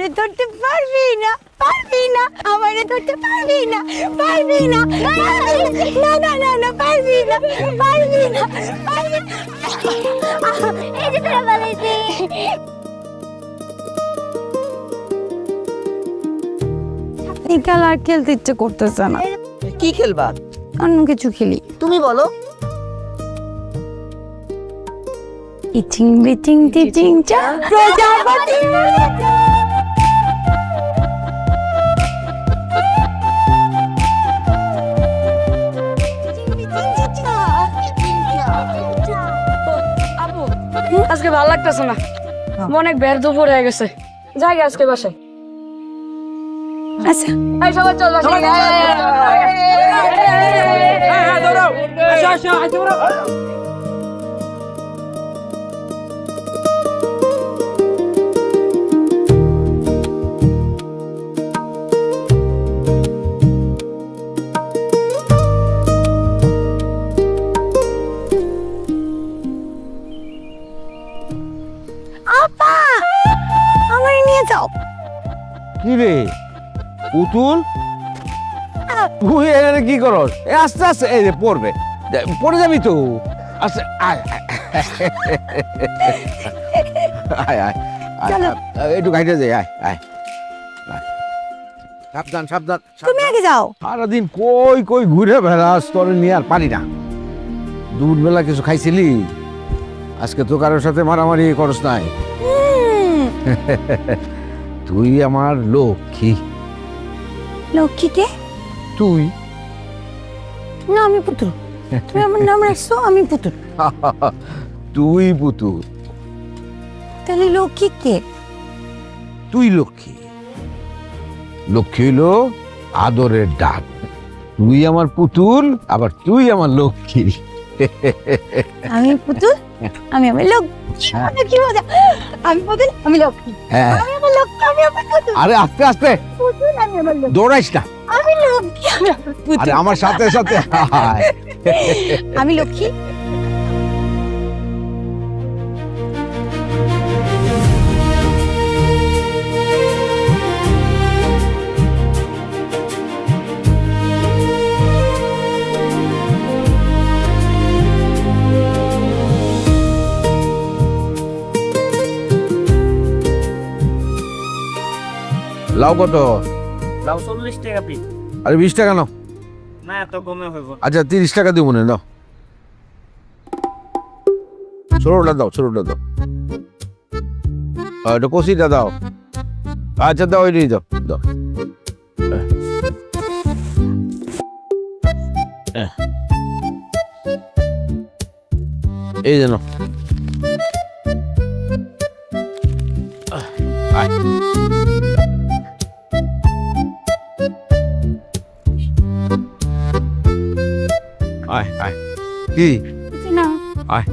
আমারে ধরতে পারবি না, পারবি না, আমারে ধরতে পারবি না, পারবি না, না না না না, পারবি না, পারবি না, পারবি না। এই যে তোরা বলেছি। এই খেলা আর খেলতে ইচ্ছে করতেছে না। কি খেলবা? অন্য কিছু খেলি। তুমি বলো। ইচিং বিচিং টিচিং চা প্রজাপতি। আপু আজকে ভালো লাগতেছে না, অনেক বের দুপুর হয়ে গেছে, যাই আজকে বাসায়। আচ্ছা এই সবাই চল বাসায়। আপা আমারে নিয়ে যাও। কি রে পুতুল, তুই এখানে কি করস? আস্তে আস্তে, এই যে পড়বে, পড়ে যাবি তো। আস্তে আয় আয় আয় চলো। একটু গাইতে যাই, আয় আয় আয়। সাবধান সাবধান। তুমি আগে যাও। সারাদিন কই কই ঘুরে বেড়াস, তোর নিয়ে আর পারি না। দুপুরবেলা কিছু খাইছিলি? আজকে তো কারোর সাথে মারামারি করস নাই। তুই আমার লক্ষ্মী। লক্ষ্মী কে? তুই না আমি পুতুল। তুমি আমার নাম রাখছো, আমি পুতুল। তুই পুতুল, তাহলে লক্ষ্মী কে? তুই লক্ষ্মী। লক্ষ্মী হইল আদরের ডাক। তুই আমার পুতুল, আবার তুই আমার লক্ষ্মী। আমি পুতুল, আমি আমার লক্ষ্মী। আমি কি মজা! আমি পুতুল, আমি লক্ষ্মী। হ্যাঁ, আমি আমার লক্ষ্মী, আমি আমার পুতুল। আরে আস্তে আস্তে, পুতুল, আমি আমার লক্ষ্মী। দৌড়াইস না। আমি লক্ষ্মী, আমি আমার পুতুল। আরে আমার সাথে সাথে আয়। আমি লক্ষ্মী। লাউ কত? লাউ 40 টাকা পিস। আরে 20 টাকা নাও। না এত কমে হইব। আচ্ছা 30 টাকা দিব মনে, দাও। ছোটটা দাও, ছোটটা দাও। এটা কষিটা দাও। আচ্ছা দাও, ওইটাই দাও দাও। এই যেন আয় আয়। কি না আয়।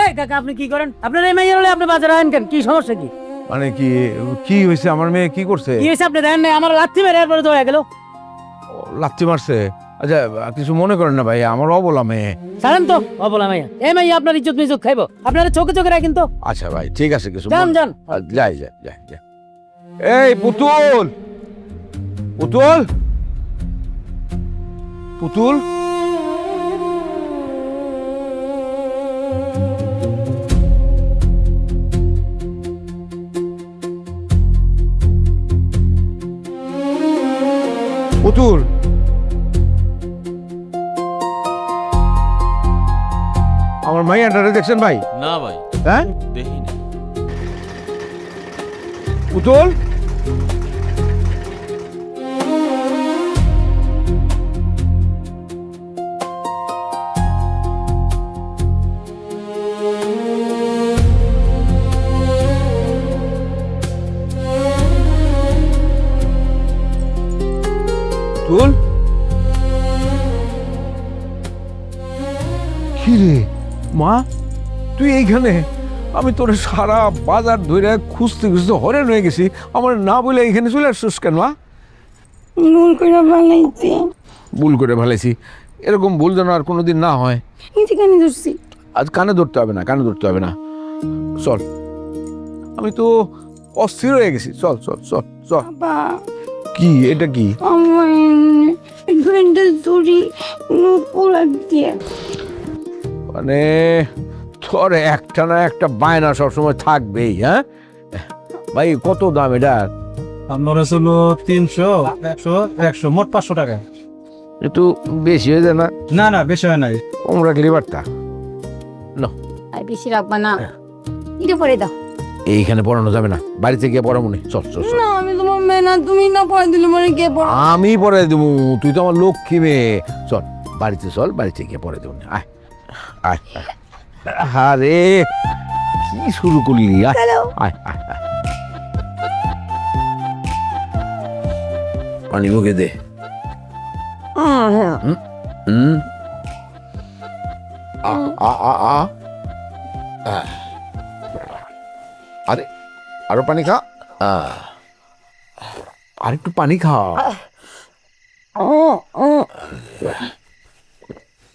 এই কাকা আপনি কি করেন? আপনার এই মাইয়ের হলে আপনি বাজারে আনেন কেন? কি সমস্যা কি? মানে কি কি হয়েছে? আমার মেয়ে কি করছে? কি হয়েছে আপনি দেন নাই? আমার লাথি মেরে এরপরে দৌড়ে গেল। লাথি মারছে? আচ্ছা কিছু মনে করেন না ভাই, আমার অবলা মেয়ে। ছাড়েন তো অবলা মাইয়া। এই মাইয়া আপনার ইজ্জত মিজ্জত খাইবো। আপনারা চোখে চোখে রাখেন তো। আচ্ছা ভাই ঠিক আছে, কিছু যান যান। যাই যাই যাই যাই। এই পুতুল, পুতুল, পুতুল, পুতুল, আমার মাইয়াটারে দেখছেন ভাই? না ভাই, হ্যাঁ দেখি না। পুতুল, পুতুল, কি রে মা, তুই এইখানে? আমি তোর সারা বাজার ধরে খুঁজতে খুঁজতে হরেন হয়ে গেছি, আমার না বলে এখানে চলে আসছিস কেন? ভুল করে বানাইছি। ভুল করে ফেলেছি, এরকম ভুল যেন আর কোনোদিন না হয়। নিজে কেন ধরছি? আজ কানে ধরতে হবে না, কানে ধরতে হবে না, চল। আমি তো অস্থির হয়ে গেছি, চল চল চল চল। বাবা কি এটা কি? আমার ব্যান্ডেল দড়ি পোড়া দিয়ে। মানে তোর একটা না একটা বায়না সবসময় থাকবেই। হ্যাঁ ভাই, কত দাম এটা? আপনার হলো 300, 100, 100, মোট 500 টাকা। একটু বেশি হয়ে যায় না? না না, বেশি হয় নাই। কম রাখলে পারতা। আর বেশি রাখবা না, এটা পরে দাও। এইখানে পড়ানো যাবে না, বাড়িতে গিয়ে পড়াবো নি। চল চল চল। না আমি তোমার মেয়ে না, তুমি না পড়ে দিলে মানে কে পড়া? আমি পড়াই দেবো, তুই তো আমার লক্ষ্মী মেয়ে। চল বাড়িতে, চল বাড়িতে গিয়ে পড়াই দেবো। আয় আয় আয়। আরে কি শুরু করলি? আয় আয় আয় আয়। পানি মুখে দে। হুম। আ আ আ আ। আরে আরো পানি খা। আর একটু পানি খা।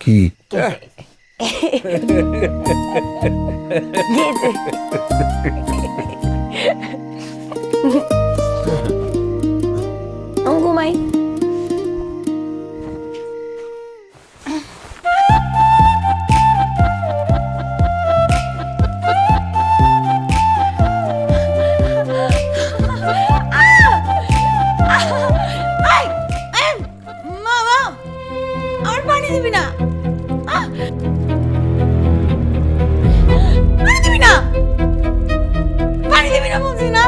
কি ঘুমাই। আমার পানি দিবি না, পানি দিবি না, পানি দিবি না বলছি না।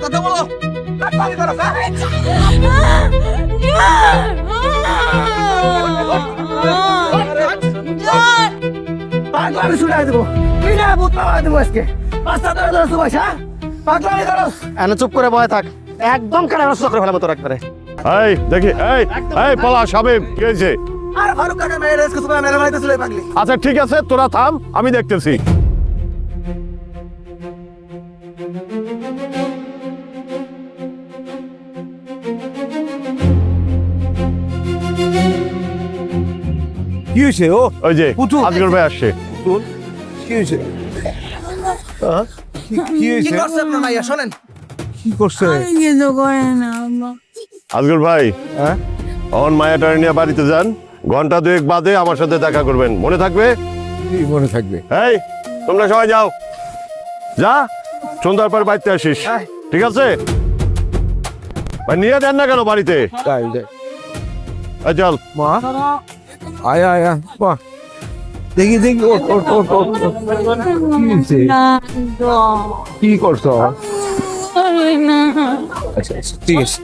কথা বলো। পাগলামি শুনাই দেবো, বিনা ভূত পাওয়া দেবো আজকে। পাঁচটা ধরে ধরছো পয়সা, পাগলামি ধরস। এনে চুপ করে বয়ে থাক, একদম কানে রস করে ফেলাবো তোর একবারে। এই দেখি, এই পলা শামিম, কি হয়েছে? আর ফারুক কাকা মেরে রেস কিছু মেরে মাইতেছিল এই পাগলি। আচ্ছা ঠিক আছে, তোরা থাম, আমি দেখতেছি। কি হয়েছে? ও ওই যে পুতুল। আজগর ভাই আসছে। কি হয়েছে? কি কি হয়েছে? করছে আপনার মাইয়া শোনেন? কি করছে? কিছু করে না। আজগর ভাই, হ্যাঁ অন মায়াটার নিয়ে বাড়িতে যান, ঘন্টা দুয়েক বাদে আমার সাথে দেখা করবেন, মনে থাকবে? কি মনে থাকবে? এই তোমরা সবাই যাও, যা সন্ধ্যার পর বাড়িতে আসিস, ঠিক আছে? ভাই নিয়ে দেন না কেন বাড়িতে? তাই যাই। এই চল। মা আয় আয় আয়, মা দেখি দেখি, ওঠ ওঠ ওঠ ওঠ। কি হয়েছে? কি করছো? আচ্ছা আচ্ছা ঠিক আছে।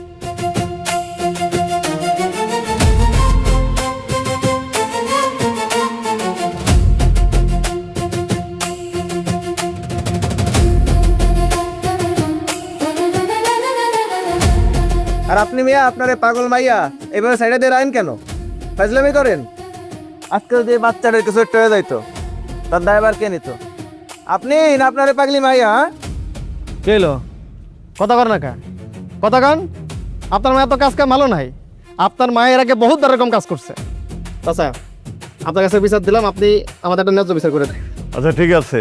আর আপনি মিয়া, আপনার এই পাগল মাইয়া এভাবে সাইডে দিয়ে রাখেন কেন? ফাজলামি করেন? আজকে যদি এই বাচ্চাটার কিছু একটা হয়ে যাইতো, তার দায়ভার কে নিত? আপনি না আপনার এই পাগলি মাইয়া? কে এলো? কথা কর না কা কথা কান। আপনার মায়ের তো কাজ কাম ভালো নাই। আপনার মায়ের আগে বহুত এরকম কাজ করছে। আচ্ছা আপনার কাছে বিচার দিলাম, আপনি আমাদের একটা ন্যায্য বিচার করে দেন। আচ্ছা ঠিক আছে,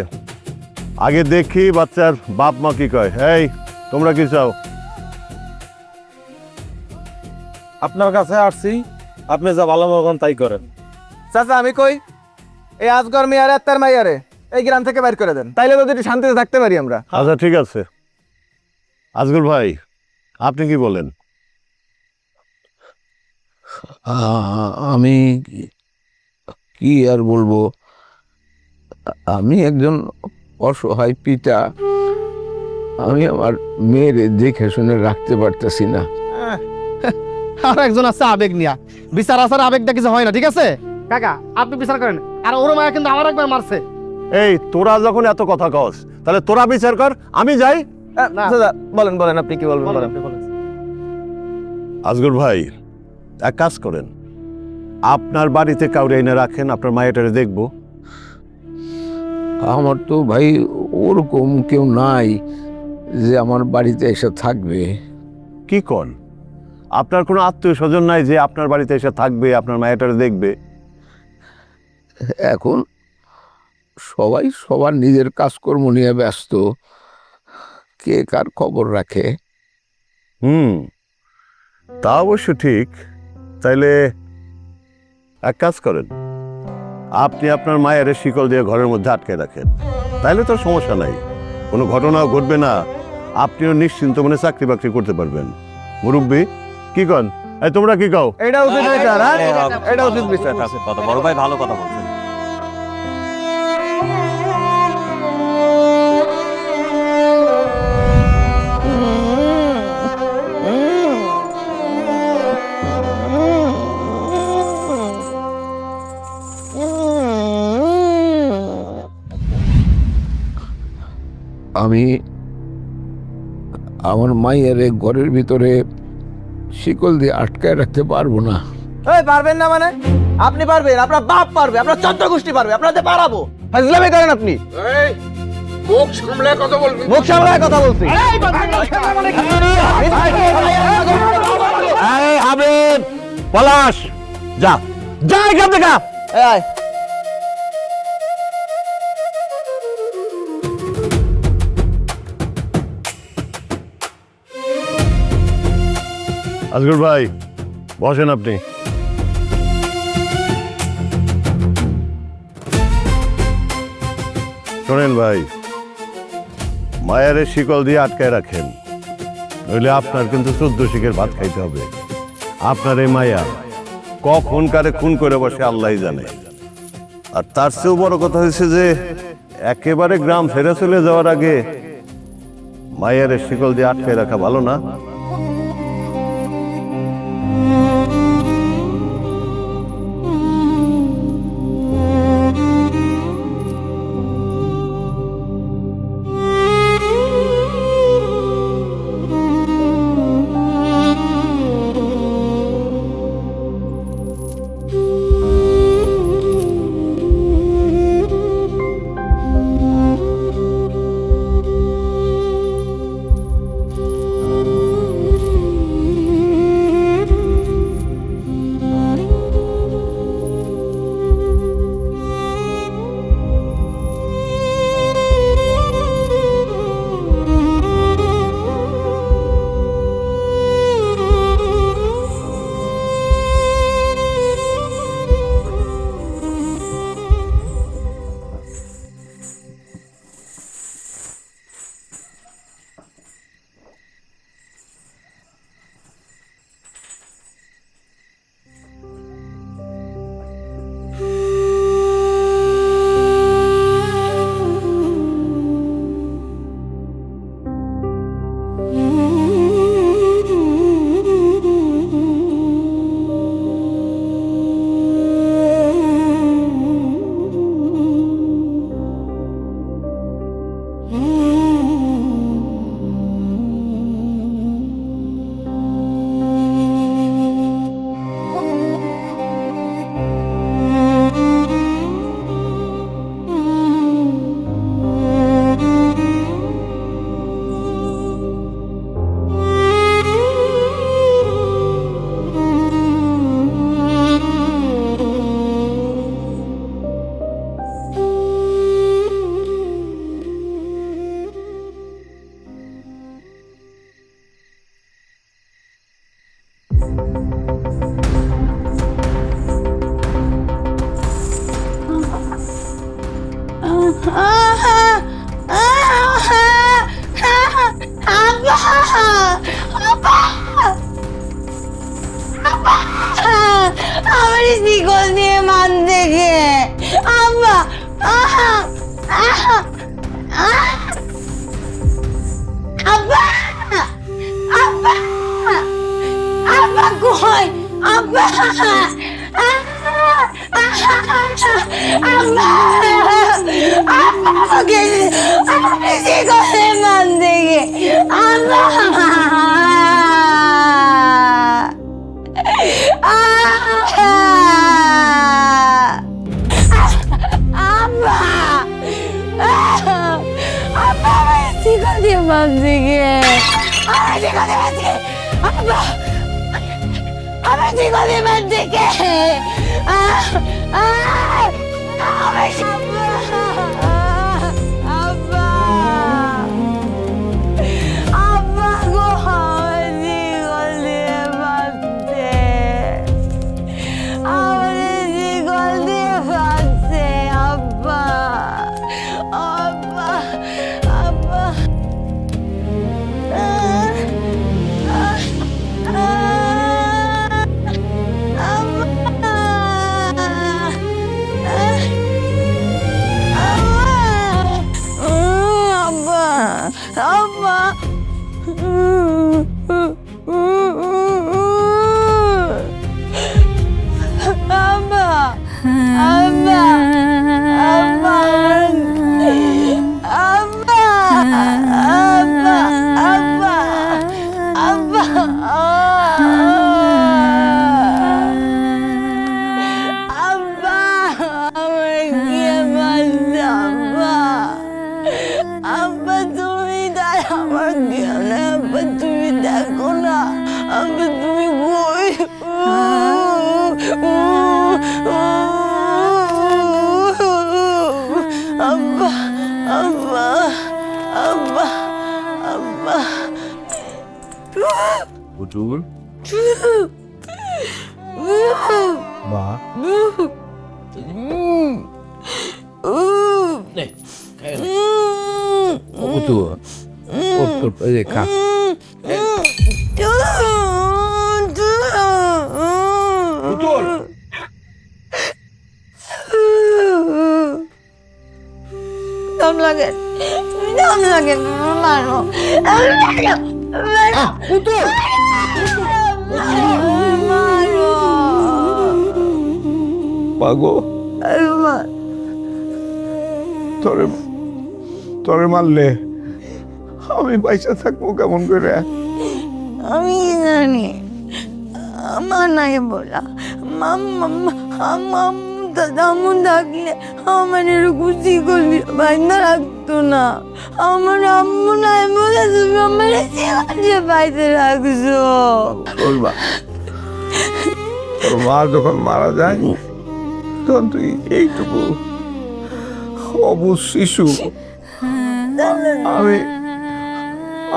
আগে দেখি বাচ্চার বাপ মা কি কয়। এই তোমরা কি চাও? আপনার কাছে আসছি, আপনি যা ভালো মগন তাই করেন। চাচা আমি কই, এই আজগর মিয়ারে আর তার মাইয়ারে এই গ্রাম থেকে বাইর করে দেন, তাইলে তো একটু শান্তিতে থাকতে পারি আমরা। আচ্ছা ঠিক আছে, আজগর ভাই আপনি কি বলেন? আমি কি আর বলবো, আমি একজন অসহায় পিতা, আমি আমার মেয়ের দেখে শুনে রাখতে পারতেছি না। আর একজন আছে আবেগ নিয়া। বিচার আসার আবেগটা কিছু হয় না, ঠিক আছে কাকা? আপনি বিচার করেন। আর ওর মায়া কিন্তু আমার একবার মারছে। এই তোরা যখন এত কথা কস তাহলে তোরা বিচার কর, আমি যাই। না। দাদা বলেন বলেন, আপনি কি বলবেন বলেন। আজগর ভাই, এক কাজ করেন, আপনার বাড়িতে কাউরে এনে রাখেন, আপনার মায়েটারে দেখবো। আমার তো ভাই ওরকম কেউ নাই যে আমার বাড়িতে এসে থাকবে। কি কন, আপনার কোনো আত্মীয় স্বজন নাই যে আপনার বাড়িতে এসে থাকবে, আপনার মায়েটারে দেখবে? এখন সবাই সবার নিজের কাজকর্ম নিয়ে ব্যস্ত, কে কার খবর রাখে। তা অবশ্য ঠিক। তাইলে এক কাজ করেন, আপনি আপনার মায়ের শিকল দিয়ে ঘরের মধ্যে আটকে রাখেন, তাইলে তো সমস্যা নাই, কোনো ঘটনাও ঘটবে না, আপনিও নিশ্চিন্ত মনে চাকরি বাকরি করতে পারবেন। মুরব্বী কি কন? এই তোমরা কি কও? এটা উচিত বিচার, এটা উচিত বিচার। কথা বড় ভাই ভালো কথা বলছেন। আমি আমার মায়ের ঘরের ভিতরে শিকল দিয়ে আটকায় রাখতে পারবো না। এই পারবেন না মানে? আপনি পারবেন, আপনার বাপ পারবে, আপনার চন্দ্র গোষ্ঠী পারবে, আপনাদের পারাবো। ফাজলামি করেন আপনি। মুখ সামলায় কথা বলবি। মুখ সামলায় কথা বলছি। হাবিব, পলাশ, যা যা এখান থেকে। এই আয়। আজগর ভাই বসেন আপনি। শোনেন ভাই, মায়ের শিকল দিয়ে আটকায় রাখেন, নইলে আপনার কিন্তু 14 শিকের ভাত খাইতে হবে। আপনার এই মায়া কখন কারে খুন করে বসে আল্লাহই জানে। আর তার চেয়েও বড় কথা হয়েছে যে একেবারে গ্রাম ছেড়ে চলে যাওয়ার আগে মায়ের শিকল দিয়ে আটকায় রাখা ভালো না? আমার শিকল দিয়ে মান দেখে আব্বা আব্বা আব্বা আব্বা কোন আব্বা আব্বা আমাকে শিকলে বাঁধতে গিয়ে আব্বা আব্বা আব্বা শিকল দিয়ে বাঁধতে গিয়ে আমার শিকলে বাঁধতে আব্বা আমার শিকলে বাঁধতে গিয়ে পুতুল মা পুতুল খা পুতুল দম লাগে মারো পুতুল মারো পাগো তোরে মারলে আমি পয়সা থাকবো কেমন করে? আমি কি জানি আমার নাই বলা দামু থাকলে আমার এরকম শিকল দিয়ে বাঁধা রাখতো না। আমার আম্মু নাই বলে তুমি আমার শিকল দিয়ে বাঁধতে রাখছো। তোর মা যখন মারা যায় তখন তুই এইটুকু অবুঝ শিশু।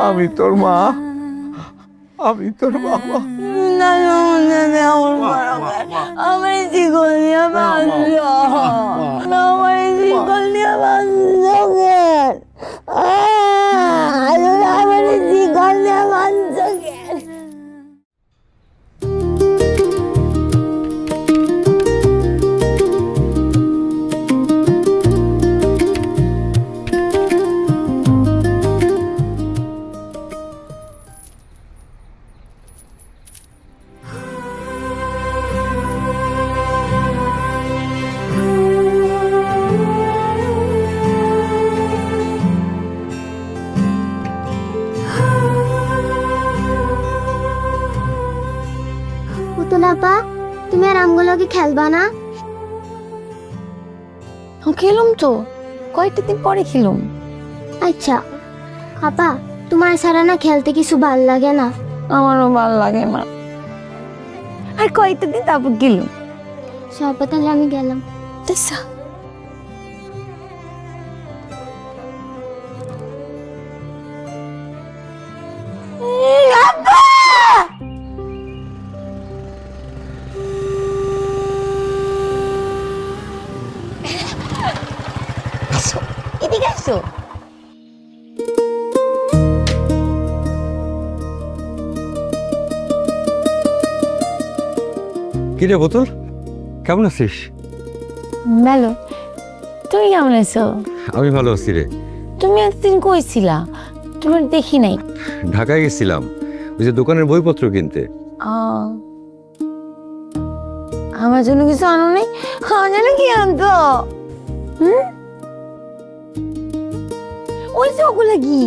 আমি তোর মা, আমি তোর বাবা। আমার শিকল দিয়ে বাঁধছো, আমার শিকল দিয়ে বাঁধছো কেন? আমার শিকল দিয়ে বাঁধছো কেন? আপা, তুমি আর আমগুলোকে খেলবা না? খেলুম তো, কয়েকটা দিন পরে খেলুম। আচ্ছা আপা, তোমার ছাড়া না খেলতে কিছু ভাল লাগে না? আমারও ভালো লাগে না, আর কয়েকটা দিন তারপর গেলুম। সব তাহলে আমি গেলাম। আচ্ছা এদিকে আসো। কি রে বোতল, কেমন আছিস? ভালো, তুমি কেমন আছো? আমি ভালো আছি রে। তুমি একদিন কইছিলা, তোমার দেখি নাই। ঢাকায় গেছিলাম ওই যে দোকানের বইপত্র কিনতে। আমার জন্য কিছু আনো নেই? আমার জন্য কি আনতো? ওই যে ওগুলো কি?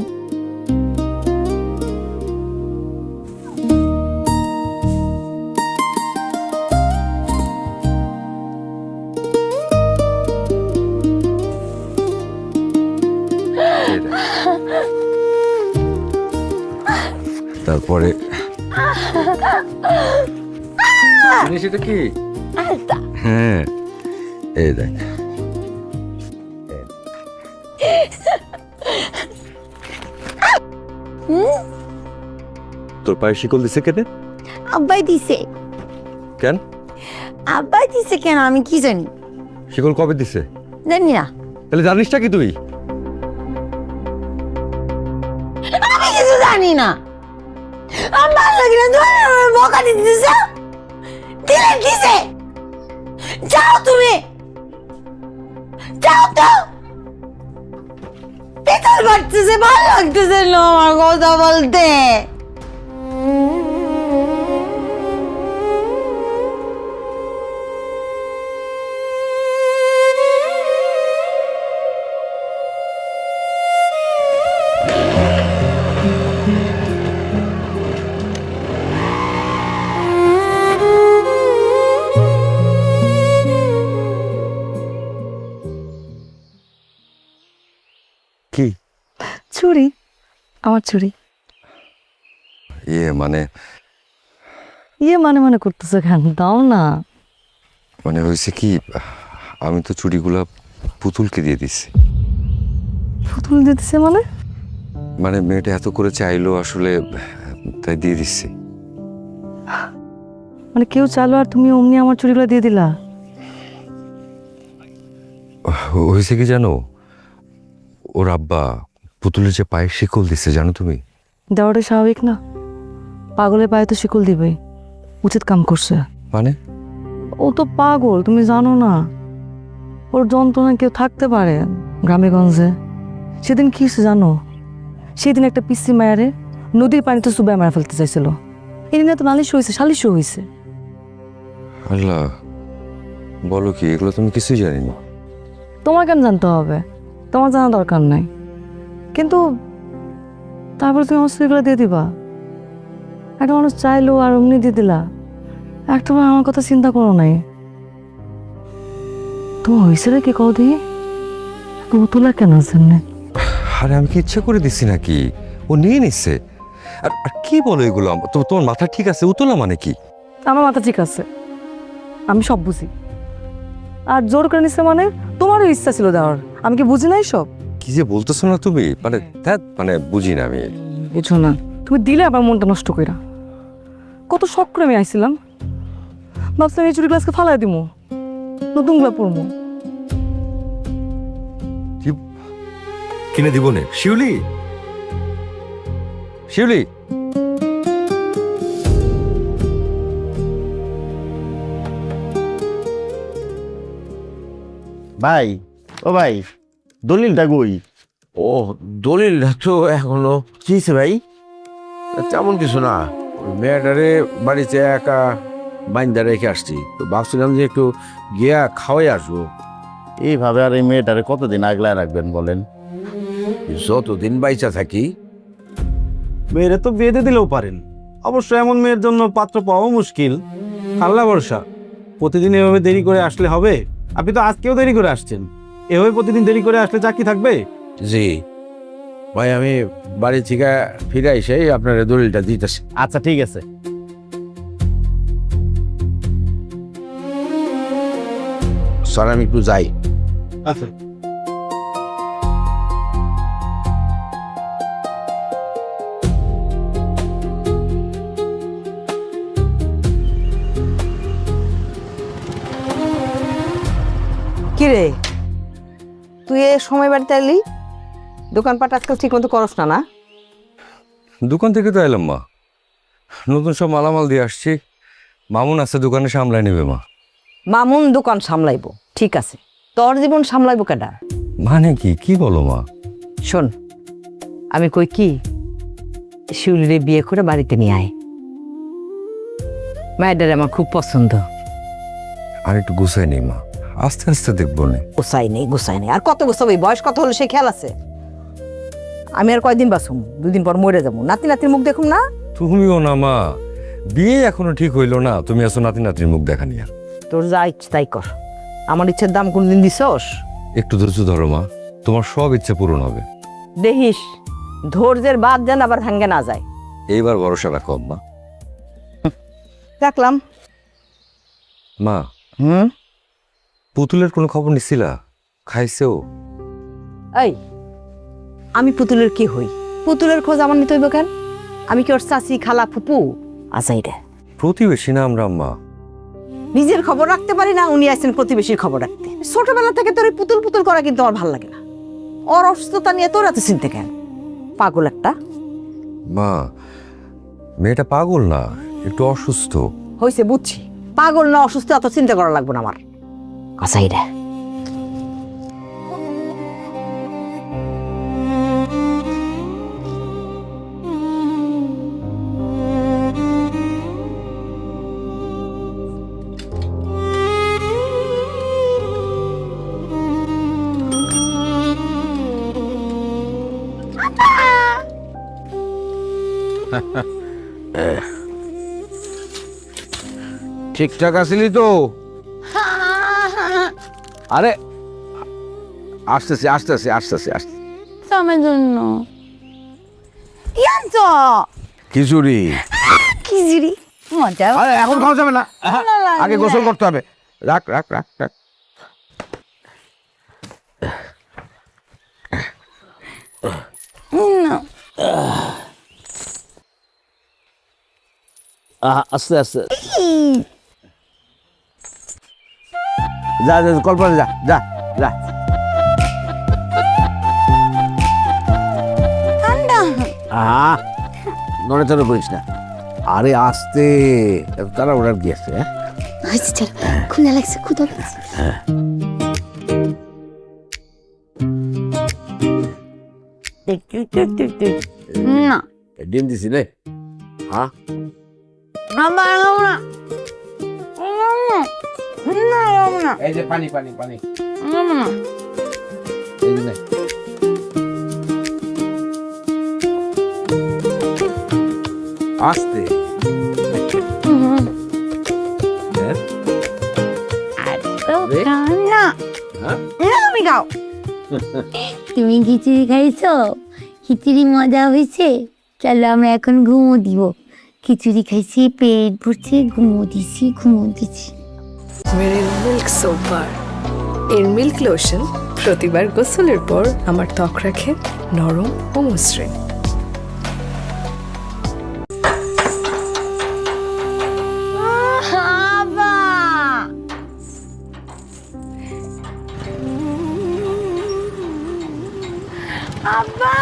তারপরে সেটা কি? হ্যাঁ, এই দেখ। তোর পায়ে শিকল দিছে কেন? আব্বাই দিছে। কেন আব্বাই দিছে কেন আমি কি জানি? শিকল কবে দিছে? জানি না। তাহলে জানিসটা কি তুই? আমি কিছু জানি না। আমার লাগে না তুমি আমার বকা দিতেছ। দিলে দিছে। যাও তুমি। যাও তো। পেটল বাড়তেছে, ভালো লাগতেছে না আমার কথা বলতে। কি? ছুরি, আমার ছুরি। মানে মানে করতেছো কেন? দাও না। মানে হয়েছে কি, আমি তো চুড়িগুলা পুতুলকে দিয়ে দিছি। পুতুল দিতেছে মানে? মানে মেয়েটা এত করে চাইলো আসলে, তাই দিয়ে দিচ্ছি। মানে কেউ চালো আর তুমি অমনি আমার চুরিগুলো দিয়ে দিলা? হয়েছে কি জানো, ওর আব্বা পুতুলের যে পায়ে শিকল দিছে, জানো তুমি? দেওয়াটা স্বাভাবিক না? পাগলের পায়ে তো শিকল দিবে, উচিত কাম করছে। মানে ও তো পাগল, তুমি জানো না? ওর যন্ত্রণা কেউ থাকতে পারে গ্রামে গঞ্জে? সেদিন কি হয়েছে জানো? সেদিন একটা পিসি মায়ারে নদীর পানিতে চুবাই মারা ফেলতে চাইছিল। এদিন তো নালিশ হয়েছে, সালিশও হয়েছে। আল্লাহ, বলো কি? এগুলো তুমি কিছুই জানি না। তোমার কেন জানতে হবে? তোমার জানা দরকার নাই। কিন্তু তারপরে তুমি অস্ত্রগুলো দিয়ে দিবা? একটা মানুষ চাইলো আর অমনি দিয়ে দিলা? একটাবার আমার কথা চিন্তা করো নাই? তোমার হয়েছে রে কি কও দিয়ে? তোলা কেন জন্যে? আরে আমি কি ইচ্ছা করে দিছি নাকি? ও নিয়ে নিচ্ছে। আর আর কি বলো এগুলো? তোমার মাথা ঠিক আছে? উতলা মানে কি? আমার মাথা ঠিক আছে, আমি সব বুঝি। আর জোর করে নিচ্ছে মানে তোমারও ইচ্ছা ছিল দেওয়ার, আমি কি বুঝি নাই সব? কি যে বলতেছো না তুমি, মানে মানে বুঝি না আমি। বুঝো না তুমি, দিলে আবার মনটা নষ্ট কইরা। কত শখ করে আমি আইছিলাম, ভাবছিলাম এই চুরি গ্লাসকে ফালাই দিমু, নতুনগুলা পরমু। কিনে দিব নে? শিউলি, শিউলি, ভাই, ও ভাই, দলিলটা কই? ও, দলিলটা তো এখনো কি হয়েছে ভাই? তেমন কিছু না। ওই মেয়েটারে বাড়িতে একা বাইন্দা রেখে আসছি, তো ভাবছিলাম যে একটু গিয়া খাওয়াই আসবো। এইভাবে আর এই মেয়েটারে কতদিন আগলায় রাখবেন বলেন? যতদিন বাইচা থাকি। মেয়েরে তো বিয়ে দিয়ে দিলেও পারেন, অবশ্য এমন মেয়ের জন্য পাত্র পাওয়া মুশকিল। আল্লাহ ভরসা। প্রতিদিন এভাবে দেরি করে আসলে হবে? আপনি তো আজকেও দেরি করে আসছেন, এভাবে প্রতিদিন দেরি করে আসলে চাকরি থাকবে? জি ভাই, আমি বাড়ি থেকে ফিরে এসে আপনার দলিলটা দিতেছি। আচ্ছা ঠিক আছে। স্যার আমি একটু যাই। আচ্ছা। কিরে, তুই এ সময় বাড়িতে এলি? দোকানপাট আজকাল ঠিক মতো করস না? না, দোকান থেকে তো এলাম মা, নতুন সব মালামাল দিয়ে আসছি। মামুন আছে দোকানে, সামলায় নেবে মা। মামুন দোকান সামলাইবো ঠিক আছে, তোর জীবন সামলাইবো কেডা? মানে কি? কি বলো মা? শোন, আমি কই কি, শিউলিরে বিয়ে করে বাড়িতে নিয়ে আয়। মায়ের আমার খুব পছন্দ। আর একটু গুছাই নেই মা, আস্তে আস্তে দেখবো না। গুছাই নেই আর কত গুছাবো? বয়স কত হলে সে খেয়াল আছে? আমি আর কয়দিন বাসুম, 2 দিন পর মরে যাবো। নাতি নাতির মুখ দেখুম না? তুমিও না মা, বিয়ে এখনো ঠিক হইলো না, তুমি আসো নাতি নাতির মুখ দেখা নিয়ে। তোর যা ইচ্ছে তাই কর, আমার ইচ্ছের দাম কোনদিন দিছস? একটু ধৈর্য ধরো মা, তোমার সব ইচ্ছে পূরণ হবে। দেখিস ধৈর্যের বাদ যেন আবার ভাঙ্গে না যায়। এইবার ভরসা রাখো মা। রাখলাম। মা, পুতুলের কোনো খবর নিছিলা? খাইছেও? এই, আমি পুতুলের কি হই? পুতুলের খোঁজ আমার নিতে হইব কেন? আমি কি ওর চাচি, খালা, ফুপু? আসাই রে, প্রতিবেশী না আমরা মা। নিজের খবর রাখতে পারি না, উনি আসছেন প্রতিবেশীর খবর রাখতে। ছোটবেলা থেকে তোর এই পুতুল পুতুল করা কিন্তু আমার ভালো লাগে না। ওর অসুস্থতা নিয়ে তোর এত চিনতে কেন? পাগল একটা। মা, মেয়েটা পাগল না, একটু অসুস্থ। হয়েছে বুঝছি, পাগল না অসুস্থ এত চিন্তা করা লাগবে না আমার। আসাই রে, ঠিকঠাক আসিলি তো? আরে আসতেছি আসতেছি আসতেছি আসতে। আমার জন্য ইয়ান্ত খিচুড়ি। খিচুড়ি মজা। আরে এখন খাওয়া যাবে না, আগে গোসল করতে হবে। রাখ রাখ রাখ রাখ। আস্তে আস্তে যা যা, কল্পনা যা যা যা। নড়ে চড়ে করিস না, আরে আস্তে, তারা ওরা গিয়েছে। আচ্ছা চলো, ক্ষুধা লাগছে, ক্ষুধা লাগছে। না ডিম দিছি রে। হ্যাঁ আমার না না এই যে পানি পানি পানি, না এই যে নে। আস্তে। না তুমি খাও। তুমি খিচুড়ি খাইছো? খিচুড়ি মজা হয়েছে? চলো আমরা এখন ঘুমো দিব। খিচুড়ি খাইছি, পেট ভরছে, ঘুমো দিছি। মেরিল মিল্ক সোপ বার। এর মিল্ক লোশন প্রতিবার গোসলের পর আমার ত্বক রাখে নরম ও মসৃণ। আব্বা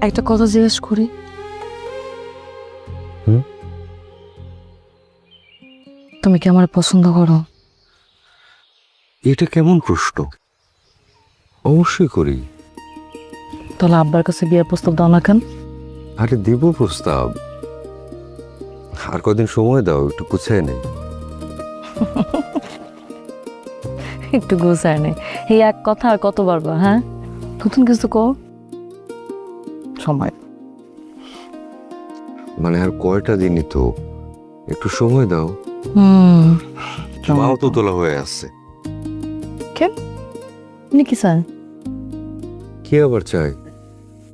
একটা কথা জিজ্ঞেস করি, তুমি কি আমার পছন্দ করো? এটা কেমন প্রশ্ন? অবশ্যই করি। তাহলে আব্বার কাছে বিয়ের প্রস্তাব দাও না কেন? আরে দিব প্রস্তাব, আর কদিন সময় দাও, একটু গুছাই নেই। একটু গোছায় নেই, এই এক কথা আর কত বারবার? হ্যাঁ, নতুন কিছু কো। সময় মানে আর কয়টা দিনই তো, একটু সময় দাও। মাও তো তোলা হয়ে আসছে। কেন, উনি কি চায়? কি আবার চাই?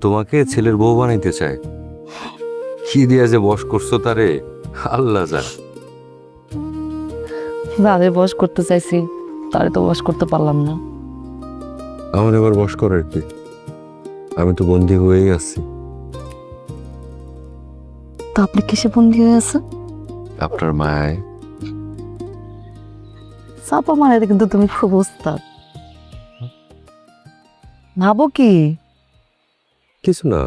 তোমাকে ছেলের বউ বানাইতে চায়। কি দিয়া যে বশ করছো তারে আল্লাহ জানে। ভাবে বস করতে চাইছি, তারে তো বস করতে পারলাম না। আমার এবার বস করার কি, আমি তো বন্দি হয়েই আছি। তো আপনি কিসে বন্দি হয়ে আছে? আপনার মায়। চাপা মারাতে কিন্তু তুমি খুব ওস্তাদ। ভাবো কি? কিছু না।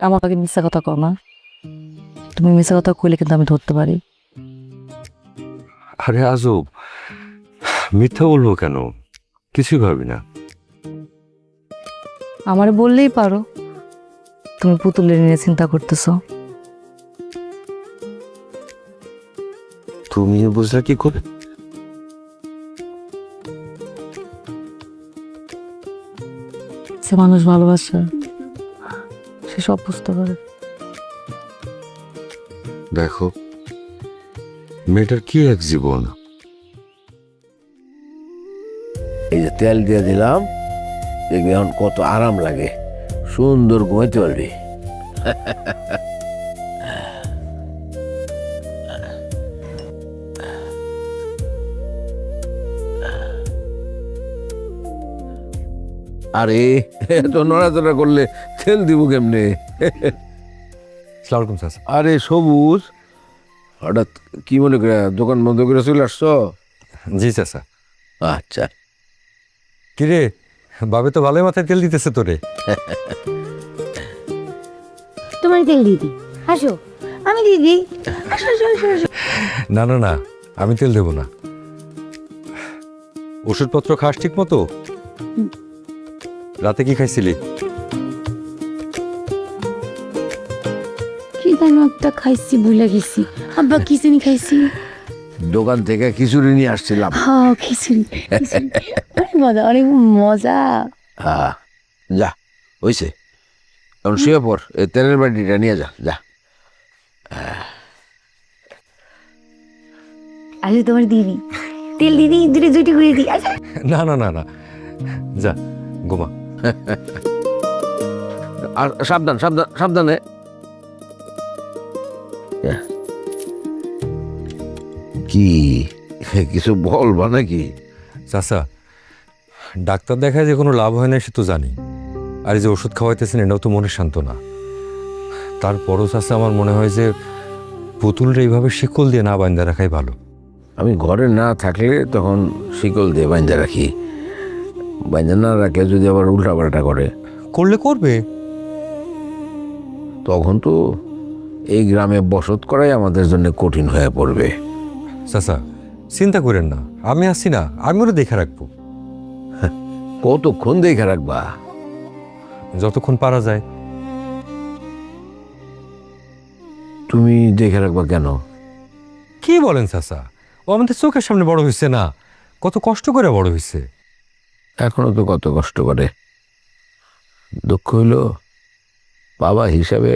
আমার আগে মিথ্যা কথা কও না। তুমি মিথ্যা কথা কইলে কিন্তু আমি ধরতে পারি। আরে আজব, মিথ্যা বলবো কেন? কিছুই ভাবি না। আমারে বললেই পারো তুমি পুতুলের নিয়ে চিন্তা করতেছো। তুমি বুঝলা কি করে? সে মানুষ ভালোবাসে, সে সব বুঝতে পারে। দেখো, মেয়েটার কি এক জীবন। এই যে তেল দিয়ে দিলাম, দেখবি এখন কত আরাম লাগে, সুন্দর ঘুমাইতে পারবি। আরে এত নড়াচড়া করলে তেল দিব কেমনে? সালামালাইকুম চাচা। আরে সবুজ, হঠাৎ কি মনে করে দোকান বন্ধ করে চলে আসছো? জি চাচা। আচ্ছা, কিরে, বাবে তো ভালোই মাথায় তেল দিতেছে তোরে। তোমার তেল দিদি, আসো, আমি দিদি, আসো আসো আসো আসো। না না না, আমি তেল দেব না। ওষুধপত্র খাস ঠিক মতো? রাতে কি খাইছিলি? কি যেন একটা খাইছি, ভুলে গেছি। আব্বা কি জানি খাইছি। দোকান থেকে খিচুড়ি নিয়ে আসছিলাম। হ্যাঁ খিচুড়ি, অনেক মজা, অনেক মজা। হ্যাঁ, যা হইছে, এখন শুয়ে পর, এই তেলের বাটিটা নিয়ে যা যা। আসো তোমার দিদি, তেল দিদি, দুটো জুটি করে দিই। আসো। না না না না, যা ঘুমা। আর সাবধান সাবধান সাবধানে। কি কিছু বলবা নাকি? চাচা, ডাক্তার দেখায় যে কোনো লাভ হয় না সে তো জানি, আর এই যে ওষুধ খাওয়াইতেছেন এটাও তো মনের সান্ত্বনা। তারপরও চাচা আমার মনে হয় যে পুতুলটা এইভাবে শিকল দিয়ে না বাঁধা রাখাই ভালো। আমি ঘরে না থাকলে তখন শিকল দিয়ে বাঁধা রাখি, বাঁধা না রাখে যদি আবার উল্টাপাল্টা করে, করলে করবে, তখন তো এই গ্রামে বসত করাই আমাদের জন্য কঠিন হয়ে পড়বে। চাচা চিন্তা করেন না, আমি আছি না, আমি ওরা দেখে রাখবো। কতক্ষণ দেখে রাখবা? যতক্ষণ পারা যায়। তুমি দেখে রাখবা কেন? কি বলেন চাচা, ও আমাদের চোখের সামনে বড় হয়েছে না, কত কষ্ট করে বড় হয়েছে। এখনো তো কত কষ্ট করে। দুঃখ হইল বাবা হিসাবে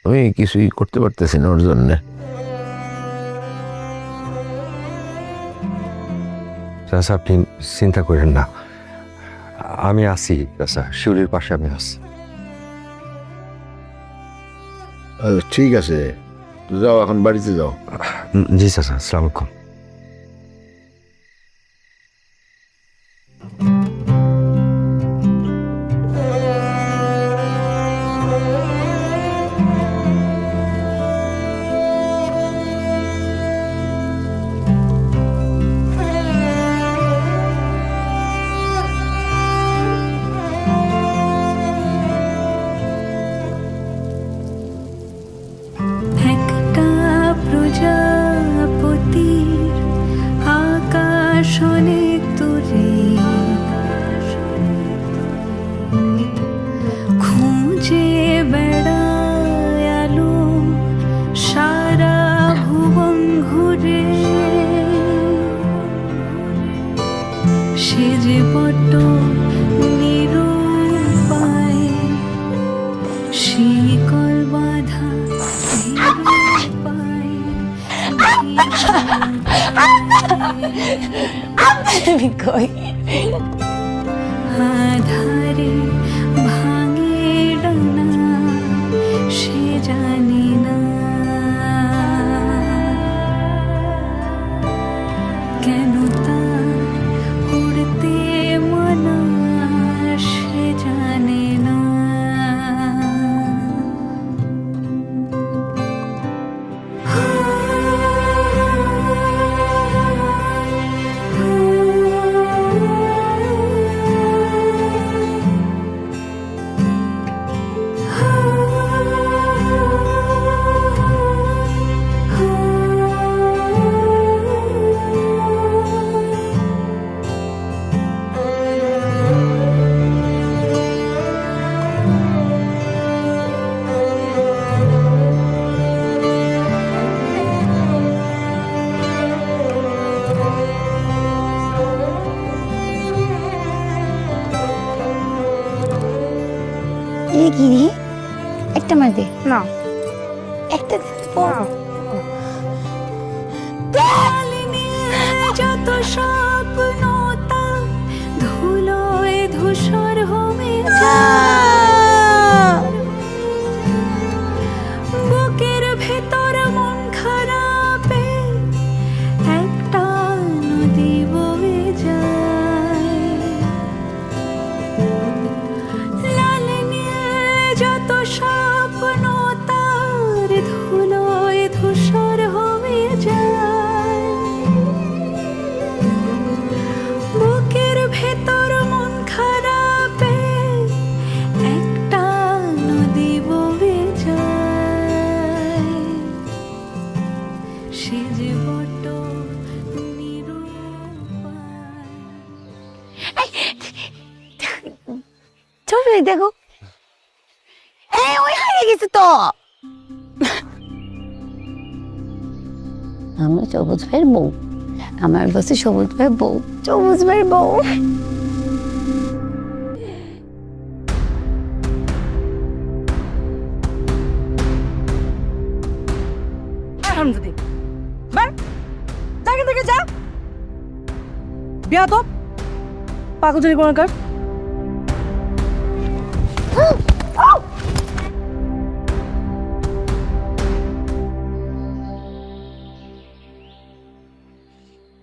আমি কিছুই করতে পারতেছি না ওর জন্যে। চাচা আপনি চিন্তা করেন না, আমি আছি চাচা, শিউলির পাশে আমি আছি। ঠিক আছে, তো যাও, এখন বাড়িতে যাও। জি চাচা, আসসালামু আলাইকুম। একটা প্রজাপতির আকাশ অনেক দূরে, খুঁজে বেড়ায় আলো সারা ভুবন ঘুরে, সে যে বড্ড নিরুপায়, শিকল বাঁধা আমি কই আধারে ভাঙে ডানা, সে জানি না দেখি রে, একটা মার দে না, একটা যত স্বপ্ন ধুলোয় ধূসর হবে বুকের ভেতর মন খারাপে একটা নদী বয়ে যায় লাল নীল যত স্বপ্ন তার ধুলোয় ধূসর হয়ে যায় বুকের ভেতর মন খারাপে একটা নদী বয়ে যায় সে যে বড্ড চলো দেখো, ওই হারিয়ে গেছে তো। আমরা সবুজ ভাইয়ের বউ, আমার বসে সবুজ ভাইয়ের বউ, সবুজ ভাইয়ের বউ। থেকে যা বিয়া তো পাগল জানি কোন কার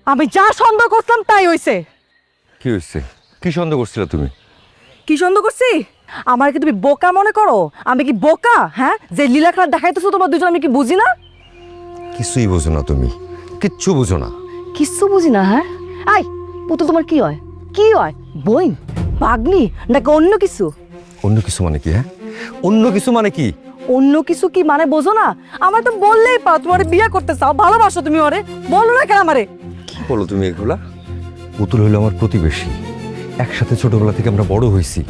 আমি যা সন্দেহ করতাম তাই হইছে। কি হয়েছে? কি সন্দেহ করছিলে তুমি? কি সন্দেহ করছি? আমার কি তুমি বোকা মনে করো? আমি কি বোকা? হ্যাঁ, যে লীলা খেলা দেখাইতেছো তোমার দুজন, আমি কি বুঝি না? কিছুই বুঝো না তুমি, কিচ্ছু বুঝো না। কিচ্ছু বুঝি না? হ্যাঁ, আই পুতুল তোমার কি হয়? কি হয়? বইন, পাগলি নাকি অন্য কিছু? অন্য কিছু মানে কি? হ্যাঁ, অন্য কিছু মানে কি? অন্য কিছু কি মানে বোঝো না? আমার তো বললেই পাও তোমার বিয়ে করতে চাও, ভালোবাসো তুমি ওরে, বলো না কেন আমারে? কি বলো তুমি এগুলা? পুতুল হইলো আমার প্রতিবেশী, একসাথে ছোটবেলা থেকে আমরা বড় হয়েছি।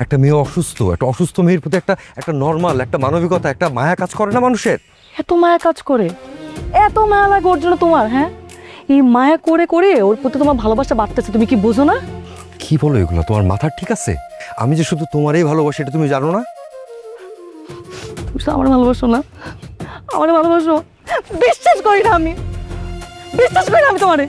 একটা মেয়ে অসুস্থ, একটা অসুস্থ মেয়ের প্রতি একটা নর্মাল একটা মানবিকতা, একটা মায়া কাজ করে না মানুষের? এত মায়া কাজ করে, এত মায়া লাগে ওর জন্য তোমার? হ্যাঁ, এই মায়া করে করে ওর প্রতি তোমার ভালোবাসা বাড়তেছে, তুমি কি বোঝো না? কি বলো এগুলো? তোমার মাথা ঠিক আছে? আমি যে শুধু তোমারই ভালোবাসি এটা তুমি জানো না? তুমি আমার ভালোবাসো না? আমার ভালোবাসো? বিশ্বাস করি না আমি, বিশ্বাস করি না আমি তোমারে।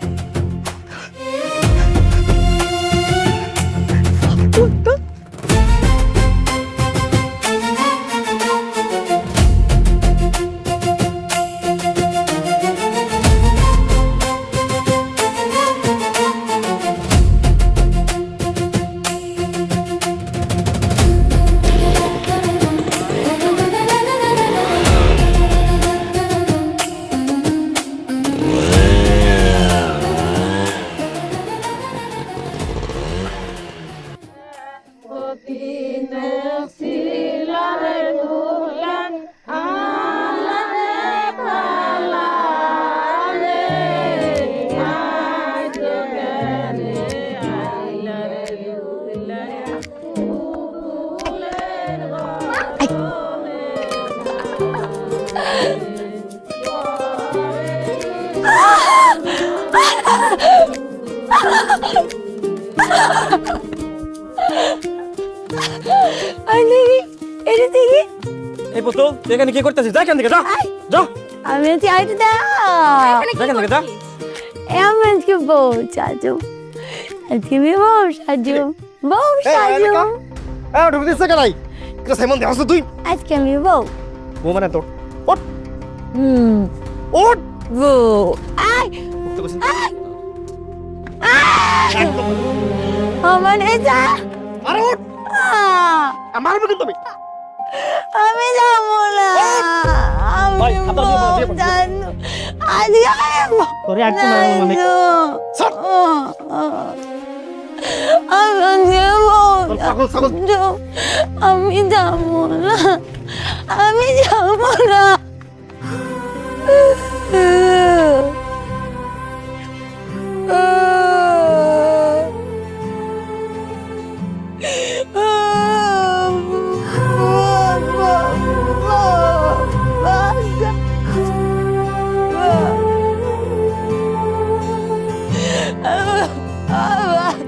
এই পুতুল এখানে কি করতেছিস? যা এখান থেকে, যা যা। আমি চাইতে দাও আমি আজকে বউ সাজু, আজকে আমি বউ সাজু, বউ সাজু। ঢুকে দিচ্ছে কেন? সাইমন দেখাচ্ছ তুই? আজকে আমি বউ বউ মানে তোর ওঠ ওঠ বউ। আয় আমার যা, আরে ওঠ, মারবে কিন্তু আমি। আমি যাবো না, আমি জানো আজকে তোরে একদম মানে আমি যাবো না, আমি যাবো না।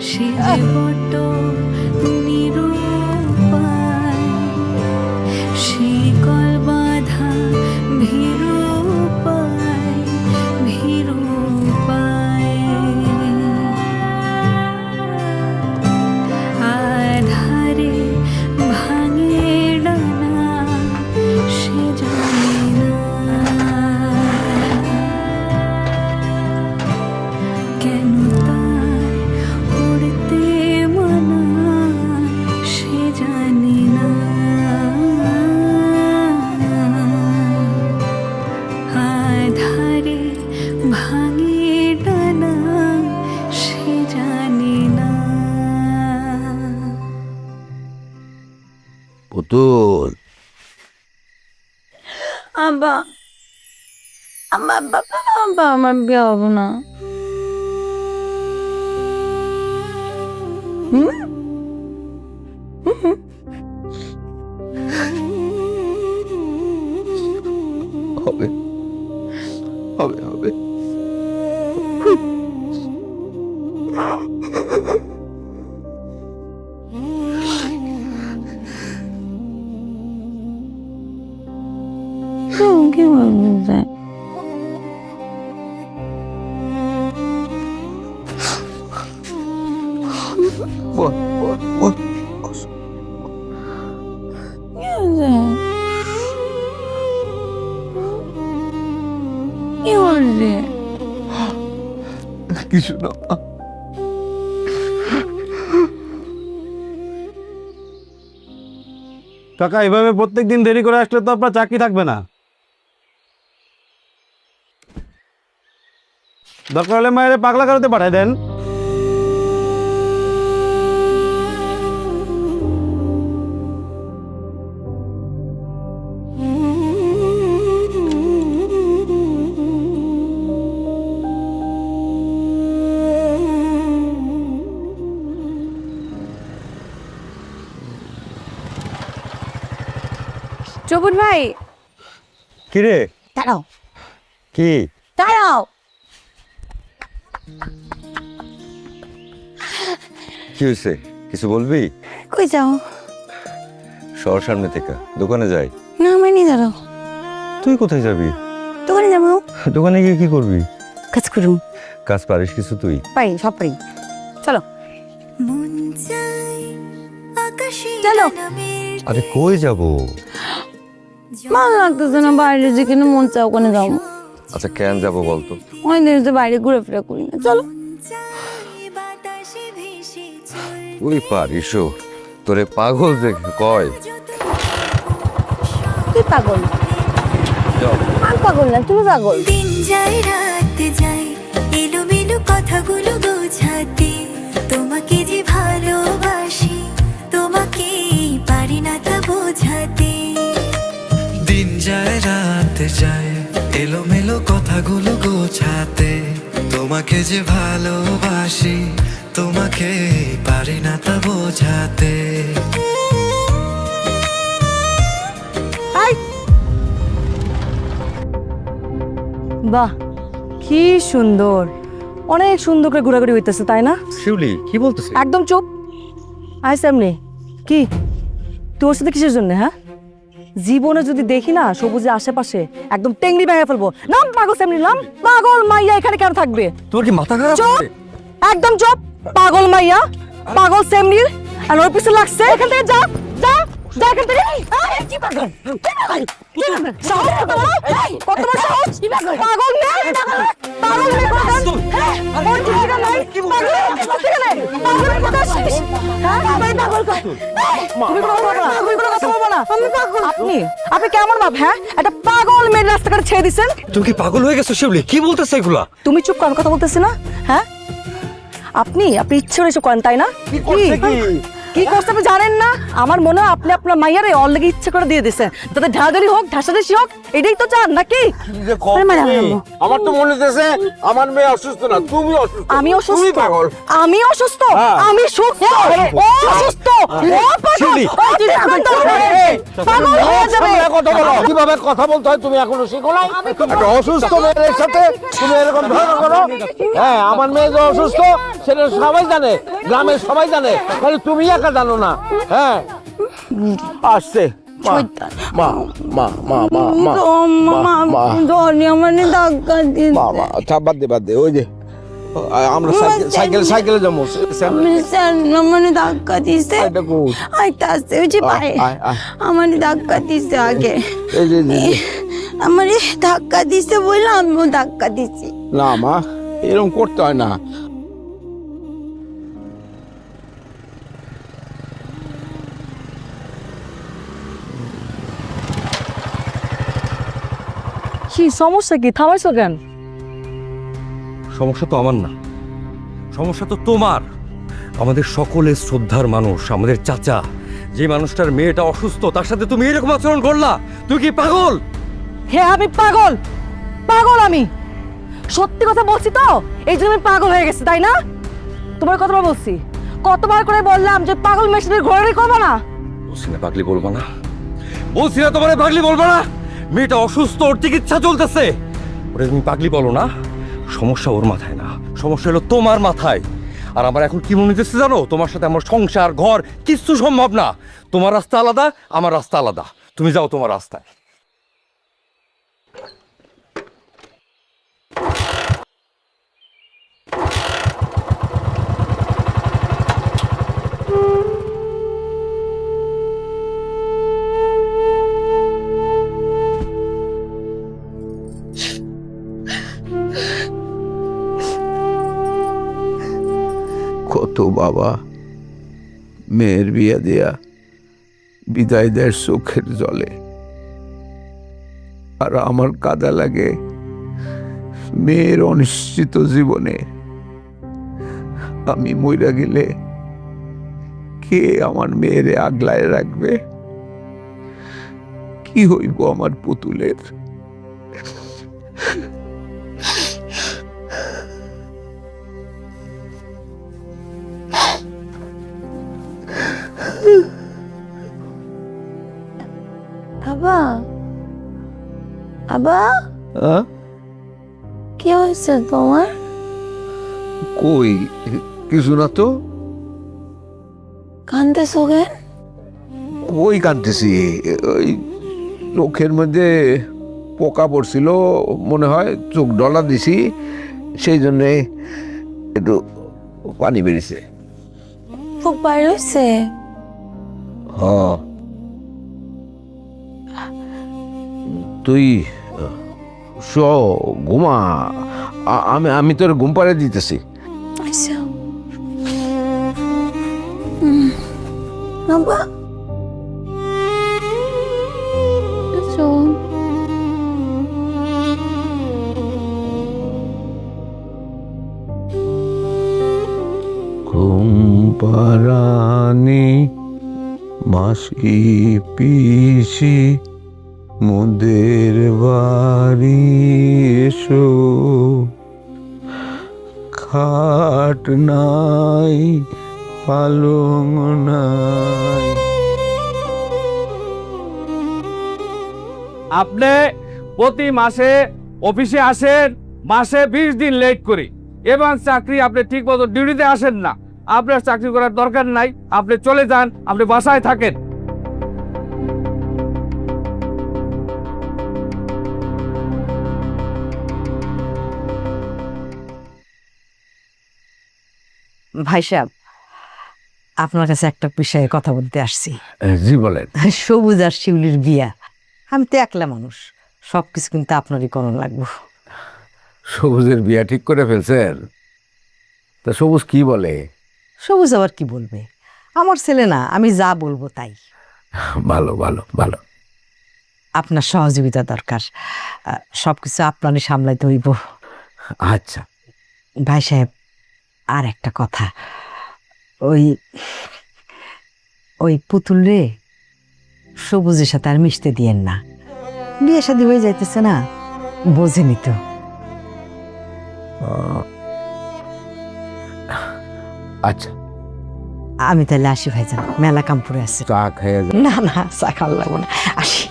সে যে বড্ড নিরুপায় পুতুল আব্বা আমার বাবা আব্বা আমার বিয়ে হবো না। হবে হবে হবে কি বলছে বল বল বল কি বলছে কিছু না কাকা এভাবে প্রত্যেকদিন দেরি করে আসলে তো আপনার চাকরি থাকবে না। দরকার হলে মায়ের পাগলা কারোতে পাঠায় দেন। চবুর ভাই কি রে? দাঁড়াও কি? দাঁড়াও। কি হয়েছে, কিছু বলবি? কই যাও? শহর সামনে থেকে দোকানে যাই। না আমার নিয়ে দাঁড়াও। তুই কোথায় যাবি? দোকানে যাবো। দোকানে গিয়ে কি করবি? কাজ করুন। কাজ পারিস কিছু তুই? পারি, সব পারি। চলো চলো। আরে কই যাব? ভালো লাগতেছে না, বাইরে যেখানে মন চায় ওখানে যাবো। আচ্ছা কেন যাব বলতো? অনেক দিন হচ্ছে বাইরে ঘুরে ফিরে করি না, চলো। তুই পারিস, তোরে পাগল দেখে কয়। তুই পাগল? আমি পাগল না, তুমি পাগল। দিন যায় রাত যায় এলোমেলো কথাগুলো বোঝাতে, তোমাকে যে ভালোবাসি তোমাকে পারি না তা বোঝাতে। দিন যায় রাত যায় এলোমেলো কথাগুলো গোছাতে, তোমাকে যে ভালোবাসি তোমাকে পারি না তা বোঝাতে। বাহ কি সুন্দর, অনেক সুন্দর করে ঘোরাঘুরি হইতেছে তাই না? শিউলি কি বলতেছিস? একদম চুপ। আই সামনে কি তোর সাথে কিসের জন্য? হ্যাঁ, জীবনে যদি দেখি না সবুজের আশেপাশে একদম টেংরি ভেঙে ফেলবো। নাম পাগল সামনে, নাম পাগল মাইয়া এখানে কেন থাকবে? তোর কি মাথা খারাপ? চুপ, একদম চুপ। পাগল মাইয়া, পাগল সেমনির আর ওর পিছনে লাগছে। এখান থেকে যা যা যা এখান থেকে। আরে কি পাগল, কি পাগল, কি পাগল, সাহস কত বড়, কত বড় সাহস, কি পাগল, পাগল না পাগল না পাগল। ওর ঠিকানা নাই, কি পাগল ঠিকানা পাগল কথা শেষ। হ্যাঁ আমি পাগল কর, তুমি কোনো কথা বলবা না, তুমি কোনো কথা বলবা না। আমি পাগল। আপনি কেমন বাপ? হ্যাঁ একটা পাগল মেয়ের রাস্তাঘাটে ছেড়ে দিছেন। তুমি কি পাগল হয়ে গেছো শিউলি? কি বলতেছ এগুলা? তুমি চুপ কর, কথা বলতেছি না। হ্যাঁ আপনি ইচ্ছে করে এসব করেন তাই না? কি করতে আপনি জানেন না? আমার মনে হয় আপনি আপনার মাইয়ারে অলরেডি ইচ্ছে করে দিয়ে দিচ্ছেন, যাতে ঢাড়াঢাড়ি হোক, ঢাসাঢাসি হোক, এটাই তো চান নাকি? আমার তো মনে হচ্ছে আমার মেয়ে অসুস্থ না, তুমি অসুস্থ। আমি অসুস্থ? তুমি পাগল। আমি অসুস্থ? আমি সুস্থ? ও অসুস্থ? ও পাগল? পাগল হয়ে যাবে। কিভাবে কথা বলতে হয় তুমি এখনো শিখো না? একটা অসুস্থ মেয়ের সাথে তুমি এরকম ধারণা করো? হ্যাঁ আমার মেয়ে যে অসুস্থ সেটা সবাই জানে, গ্রামের সবাই জানে, খালি তুমি একা জানো না। হ্যাঁ আসছে মা মা মা মা মা মা মা মা আচ্ছা বাদ দে ওই যে আমরা সাইকেলে যাবো। মানে ধাক্কা দিছে, আইতে আসছে ওই যে পায়ে আমার ধাক্কা দিছে আগে, আমার ধাক্কা দিছে বললাম, আমিও ধাক্কা দিছি। না মা এরকম করতে হয় না। কি সমস্যা, কি থামাইছো কেন? সমস্যা তো আমার না, সমস্যা তো তোমার। আমাদের সকলের শ্রদ্ধার মানুষ, আমাদের চাচা যে মানুষটার মেয়েটা অসুস্থ তার সাথে তুমি এরকম আচরণ করলা? তুই কি পাগল? হ্যাঁ আমি পাগল, পাগল আমি। সত্যি কথা বলছি তো, এই জন্য আমি পাগল হয়ে গেছি, তাই না? তোমার কতবার বলছি, কতবার করে বললাম যে পাগল মেশিনের ঘোরাঘুরি করবো না। বলছি না পাগলি বলবো না, বলছি না তোমার পাগলি বলবো না। মেয়েটা অসুস্থ, ওর চিকিৎসা চলতেছে, ওরে তুমি পাগলি বলো না। সমস্যা ওর মাথায় না, সমস্যা হলো তোমার মাথায়। আর আমার এখন কি মনে হচ্ছে জানো, তোমার সাথে আমার সংসার ঘর কিচ্ছু সম্ভব না। তোমার রাস্তা আলাদা, আমার রাস্তা আলাদা। তুমি যাও তোমার রাস্তায়। কত বাবা মেয়ের বিয়ে দেয়া বিদায় দেয় চোখের জলে, আর আমার কাদা লাগে মেয়ের অনিশ্চিত জীবনে। আমি মইরা গেলে কে আমার মেয়েরে আগলায় রাখবে? কি হইব আমার পুতুলের? আবা, আবা, কি হয়েছে তোমার? কই কিছু না তো। কাঁদতেছো কেন? কই কাঁদতেছি, ওই চোখের মধ্যে পোকা পড়ছিল মনে হয়, চোখ ডলা দিছি, সেই জন্যে একটু পানি বেরিয়েছে। খুব বাইর হয়েছে? হ্যাঁ। তুই ঘুমা, আমি তোর ঘুম পাড়ে দিতেছি। আচ্ছা আবা, ঘুম পাড়ানি মাসি পিসি মোদের বাড়ি এসো, খাট নাই পালং নাই। আপনি প্রতি মাসে অফিসে আসেন, মাসে 20 দিন লেট করে, এবং চাকরি আপনি ঠিক মতো ডিউটিতে আসেন না। আপনার চাকরি করার দরকার নাই, আপনি চলে যান, আপনি বাসায় থাকেন। ভাই সাহেব, আপনার কাছে একটা বিষয়ে কথা বলতে আসছি। জি বলেন। সবুজ আর শিউলির বিয়া, আমি তো একলা মানুষ, সবকিছু কিন্তু আপনারই করণ লাগবো। সবুজের বিয়া ঠিক করে ফেলছেন? তা সবুজ কি বলে? সবুজ আবার কি বলবে, আমার ছেলে না, আমি যা বলবো তাই। ভালো ভালো ভালো। আপনার সহযোগিতা দরকার, সবকিছু আপনারই সামলাইতে হইব। আচ্ছা ভাই সাহেব, আর একটা কথা, ওই পুতুল রে সবুজের সাথে আর মিশতে দিয়েন না, বিয়ে শাদী হয়ে যাইতেছে না, বোঝেনি তো। আচ্ছা আমি তাহলে আসি ভাইজান, মেলা কামপুরে আছে। চা খাইয়া যা। না না, চা খাওয়া লাগবো না, আসি।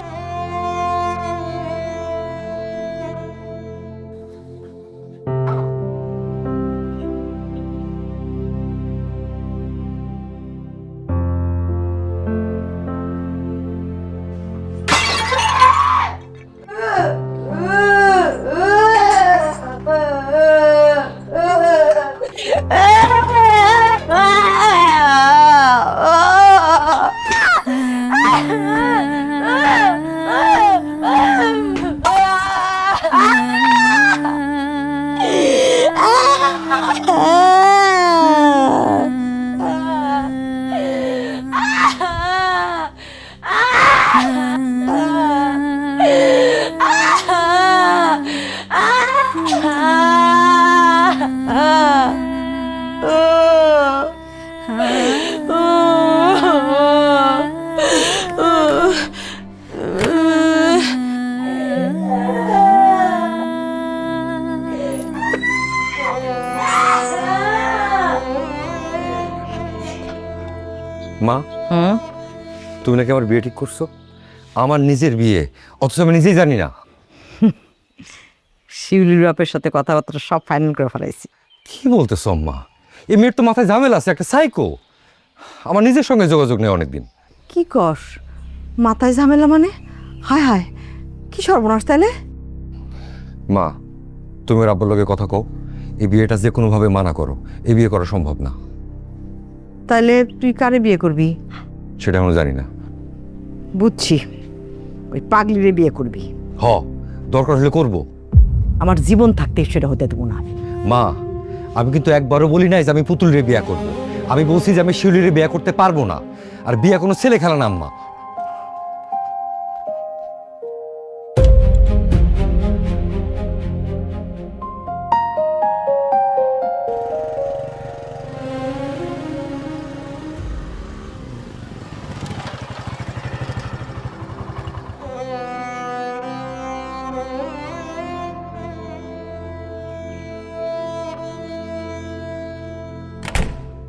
মা, তুমি নাকি আমার বিয়ে ঠিক করছো? আমার নিজের বিয়ে, অথচ আমি নিজেই জানি না। শিউলির বাপের সাথে কথাবার্তা সব ফাইনাল করে ফেলাইছি। কি বলতেছো আম্মা? এই মেয়ের তো মাথায় ঝামেলা আছে, একটা সাইকো। আমার নিজের সঙ্গে যোগাযোগ নেই অনেকদিন। কি কস? মাথায় ঝামেলা মানে? হায় হায়, কি সর্বনাশ তাইলে? মা, তুমি ওর আব্বার লগে কথা কও, এই বিয়েটা যে কোনোভাবে মানা করো, এই বিয়ে করা সম্ভব না। তাইলে তুই কারে বিয়ে করবি? সেটা আমি জানি না। বুঝছি, ওই পাগলিরে বিয়ে করবি। হ, দরকার হলে করবো। আমার জীবন থাকতে সেটা হতে দেবো না। মা, আমি কিন্তু একবারও বলি নাই যে আমি পুতুলরে বিয়ে করব। আমি বলছি যে আমি শিউলিরে বিয়ে করতে পারবো না। আর বিয়ে কোনো ছেলে খেলা না আম্মা।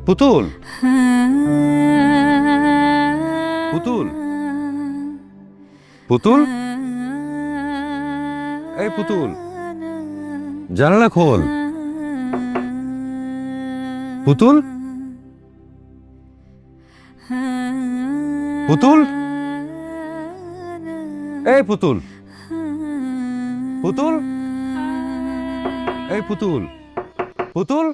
পুতুল, পুতুল, পুতুল, এই পুতুল, জানালা খোল। পুতুল, পুতুল, এই পুতুল, পুতুল, এই পুতুল, পুতুল।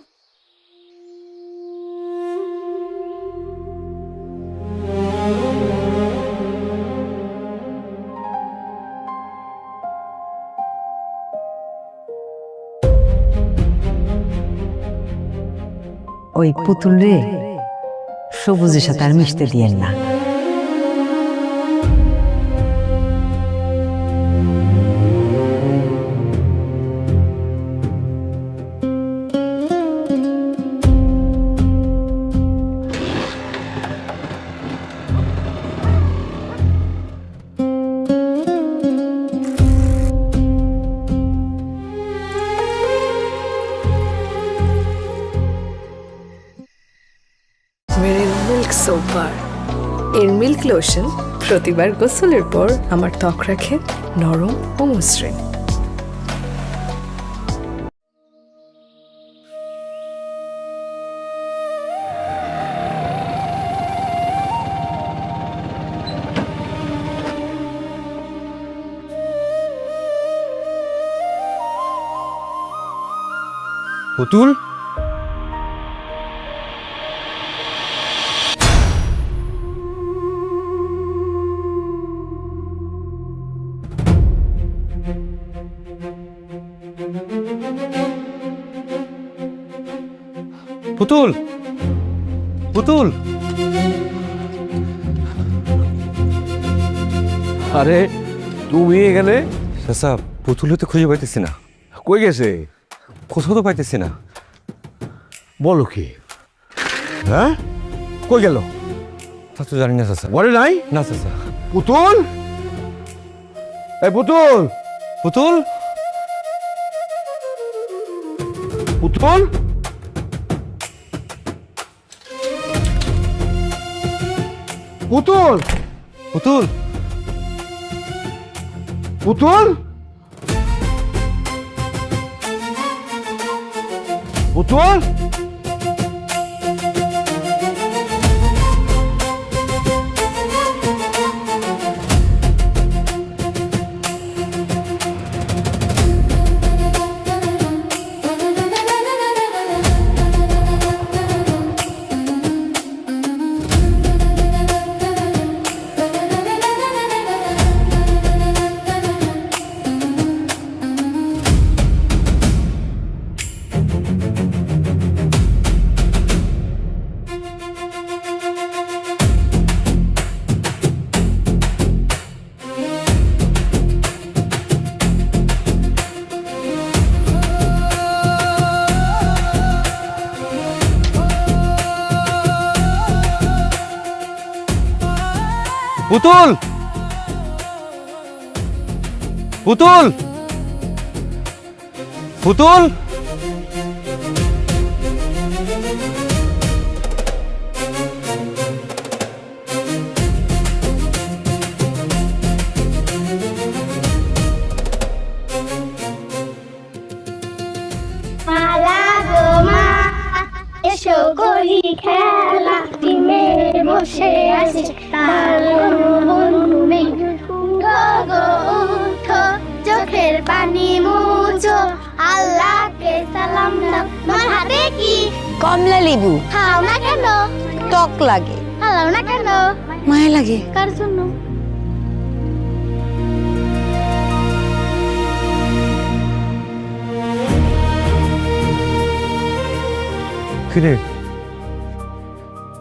ওই পুতুল রে সবুজের সাথে আর মিশতে দিয়েন না। মেরিল মিল্ক সোপার এর মিল্ক লোশন প্রতিবার গোসলের পর আমার ত্বক রাখে নরম ও মসৃণ। পুতুল, পুতুল, পুতুল। আরে তুমি এখানে? চাচা, পুতুলে তো খুঁজে পাইতেছি না। কই গেছে? কোথাও তো পাইতেছি না। বলো কি? হ্যাঁ, কই গেল? তা তো জানি না চাচা। বলে নাই? না চাচা। পুতুল, এই পুতুল, পুতুল, পুতুল, পুতুল, পুতুল, পুতুল, পুতুল। পুতুল, পুতুল, পুতুল। এসো করি খেলা টিমে বসে আছে তার বন্ধু নেই গো উঠো চোখের পানি মুছো আল্লাহকে সালাম দাও তোমার হাতে কি কমলা লেবু খাও না কেন টক লাগে খাও না কেন মায়া লাগে কার জন্য কিরে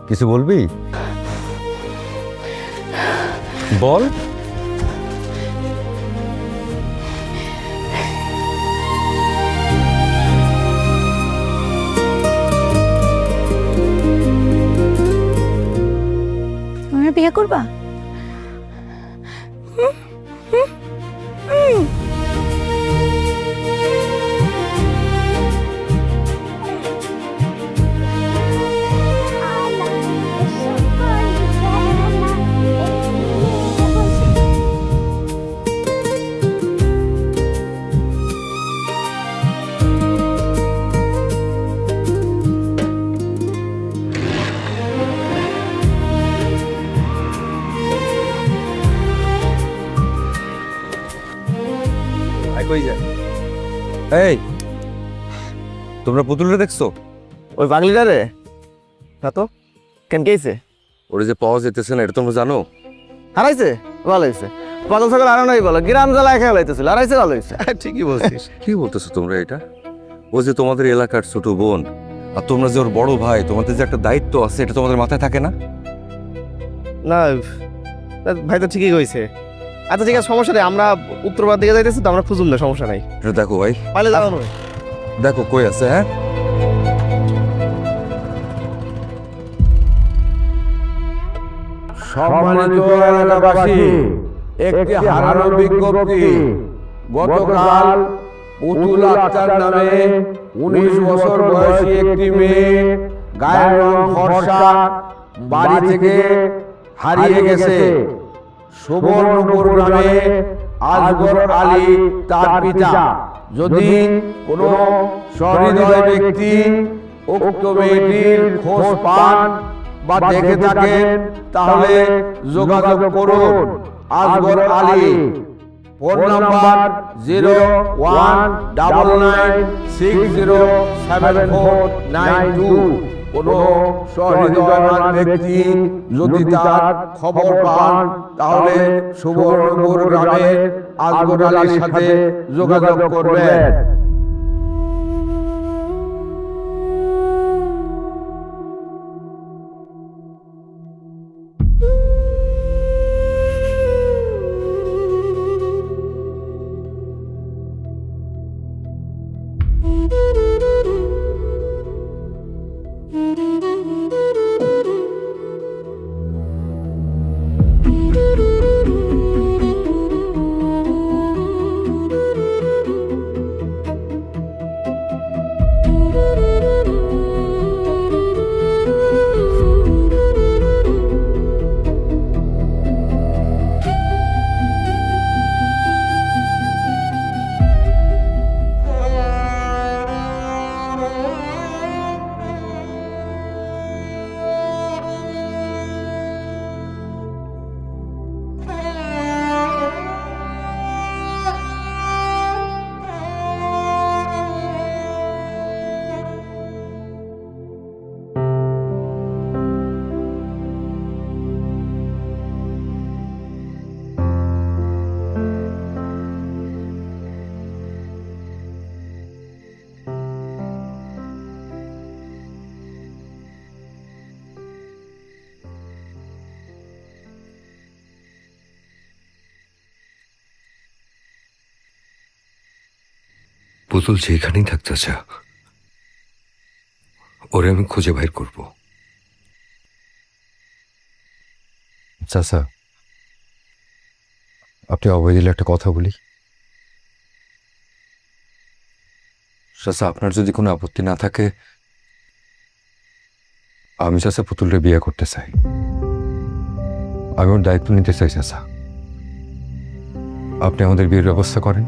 কিছু বলবি বল তোমরা বিয়ে করবা এই তোমরা পুতুলটা দেখছো ওই পাগলিটা রে না তো কেন কেছে ওরে যে পাওয়া যেতেছে না এটা তোমরা জানো হারাইছে ভালো হয়েছে পাগল ছাগল আরো নাই বলো গ্রাম জ্বালায় খেলা হইতেছিল হারাইছে ভালো হয়েছে ঠিকই বলছিস কি বলতেছো তোমরা এটা ও যে তোমাদের এলাকার ছোট বোন আর তোমরা যে ওর বড় ভাই তোমাদের যে একটা দায়িত্ব আছে এটা তোমাদের মাথায় থাকে না না ভাই তো ঠিকই কইছে। আচ্ছা ঠিক আছে, সমস্যা নেই, আমরা উত্তরবার দিকে যাইতেছি তো আমরা খুঁজুম না, সমস্যা নাই। এটা দেখো ভাই, পাইলে যাও নয়, দেখো কই আছে। হ্যাঁ সম্মানিত এলাকাবাসী, একটি হারানো বিজ্ঞপ্তি। গতকাল পুতুল আক্তার নামে 19 বছর বয়সী একটি মেয়ে, গায়ের রং ফর্সা, বাড়ি থেকে হারিয়ে গেছে। সুবর্ণপুর গ্রামে আসগর আলী তার পিতা। যদি কোনো সহৃদয় ব্যক্তি উক্ত মেয়েটির খোঁজ পান বা দেখে থাকেন তাহলে যোগাযোগ করুন আসগর আলী। Phone number 0199607492। কোনো সহৃদয়বান ব্যক্তি যদি তার খবর পান তাহলে সুবর্ণপুর গ্রামের আসগর আলীর সাথে যোগাযোগ করবেন। পুতুল যেখানেই থাকতে চা, ওরে আমি খুঁজে বাইর করব। চাচা, আপনি অভয় দিলে একটা কথা বলি। চাচা, আপনার যদি কোনো আপত্তি না থাকে, আমি চাচা পুতুলরে বিয়ে করতে চাই। আমি ওর দায়িত্ব নিতে চাই। চাচা, আপনি আমাদের বিয়ের ব্যবস্থা করেন।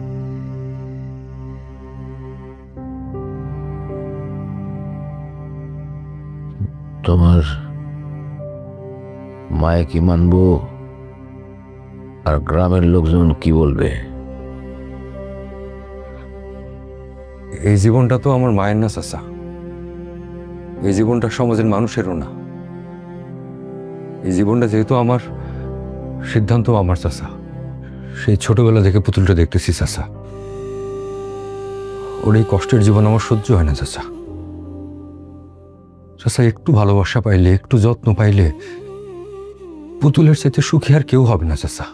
তোমার মায়ে কি মানবো, আর গ্রামের লোকজন কি বলবে? এই জীবনটা তো আমার মায়ের না চাচা, এই জীবনটা সমাজের মানুষেরও না। এই জীবনটা যেহেতু আমার, সিদ্ধান্ত আমার চাচা। সেই ছোটবেলা থেকে পুতুলটা দেখতেছি চাচা, ওর এই কষ্টের জীবন আমার সহ্য হয় না চাচা। চাচা, একটু ভালোবাসা পাইলে, একটু যত্ন পাইলে পুতুলের চাইতে সুখী আর কেউ হবে না চাচা।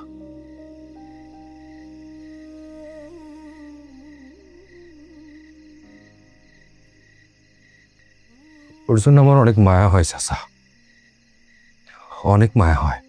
ওর জন্য আমার অনেক মায়া হয় চাচা, অনেক মায়া হয়।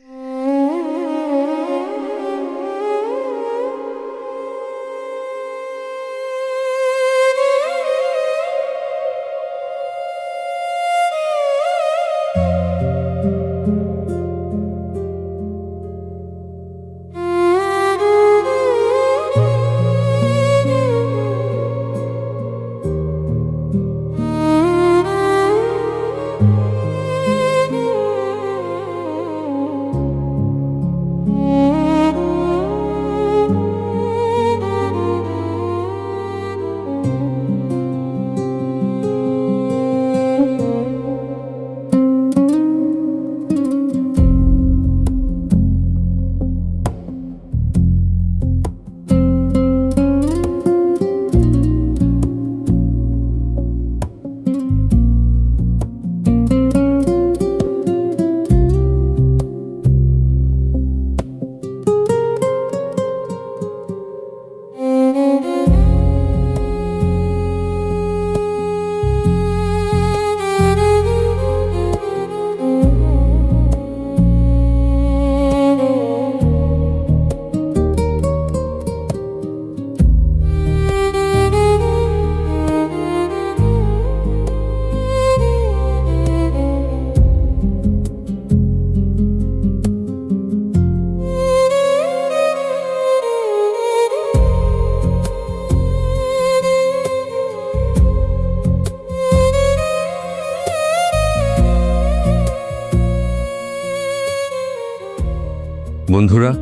বন্ধুরা,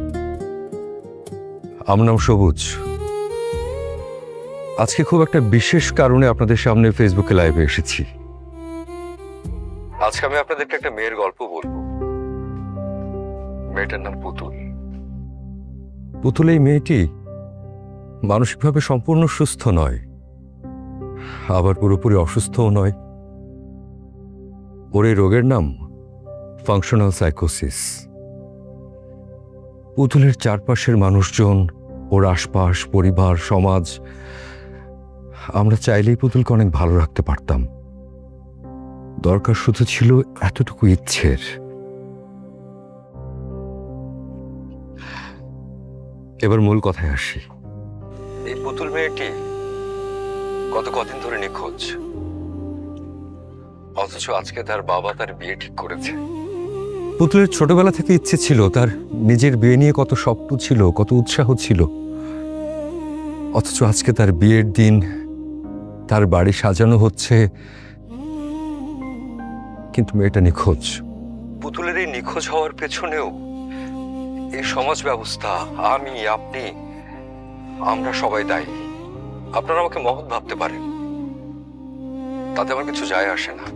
আমার নাম সবুজ। আজকে খুব একটা বিশেষ কারণে আপনাদের সামনে ফেসবুকে লাইভে এসেছি। আজকে আমি আপনাদেরকে একটা মেয়ের গল্প বলবো। মেয়েটার নাম পুতুল। পুতুল এই মেয়েটি মানসিকভাবে সম্পূর্ণ সুস্থ নয়, আবার পুরোপুরি অসুস্থও নয়। ওর এই রোগের নাম ফাংশনাল সাইকোসিস। পুতুলের চারপাশের মানুষজন, ওর আশপাশ, পরিবার, সমাজ, আমরা চাইলেই পুতুলকে অনেক ভালো রাখতে পারতাম। দরকার শুধু ছিল এতটুকু ইচ্ছের। এবার মূল কথায় আসি। এই পুতুল মেয়েটি গত কদিন ধরে নিখোঁজ, অথচ আজকে তার বাবা তার বিয়ে ঠিক করেছে। পুতুলের ছোটবেলা থেকে ইচ্ছে ছিল, তার নিজের বিয়ে নিয়ে কত স্বপ্ন ছিল, কত উৎসাহ ছিল, অথচ আজকে তার বিয়ের দিন, তার বাড়ি সাজানো হচ্ছে, কিন্তু মেয়েটা নিখোঁজ। পুতুলের এই নিখোঁজ হওয়ার পেছনেও এই সমাজ ব্যবস্থা, আমি, আপনি, আমরা সবাই দায়ী। আপনারা আমাকে মহৎ ভাবতে পারেন, তাতে আমার কিছু যায় আসে না।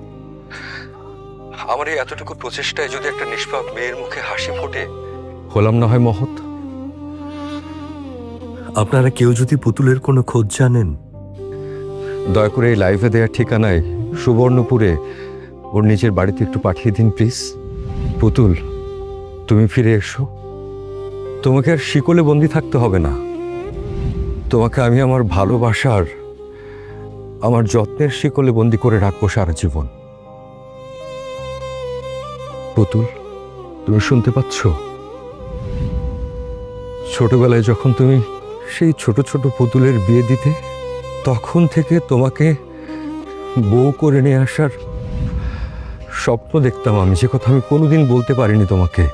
আমার এই এতটুকু প্রচেষ্টায় যদি একটা নিষ্পাপ মেয়ের মুখে হাসি ফোটে, হলাম না হয় মহৎ। আপনারা কেউ যদি পুতুলের কোনো খোঁজ জানেন, দয়া করে এই লাইভে দেওয়ার ঠিকানায় সুবর্ণপুরে ওর নিজের বাড়িতে একটু পাঠিয়ে দিন প্লিজ। পুতুল, তুমি ফিরে এসো। তোমাকে আর শিকলে বন্দি থাকতে হবে না। তোমাকে আমি আমার ভালোবাসার, আমার যত্নের শিকলে বন্দি করে রাখবো সারা জীবন। পুতুল, তুমি শুনতে পাচ্ছ? ছোটবেলায় যখন তুমি সেই ছোট ছোট পুতুলের বিয়ে দিতে, তখন থেকে তোমাকে বউ করে নিয়ে আসার স্বপ্ন দেখতাম আমি, যে কথা আমি কোনোদিন বলতে পারিনি তোমাকে।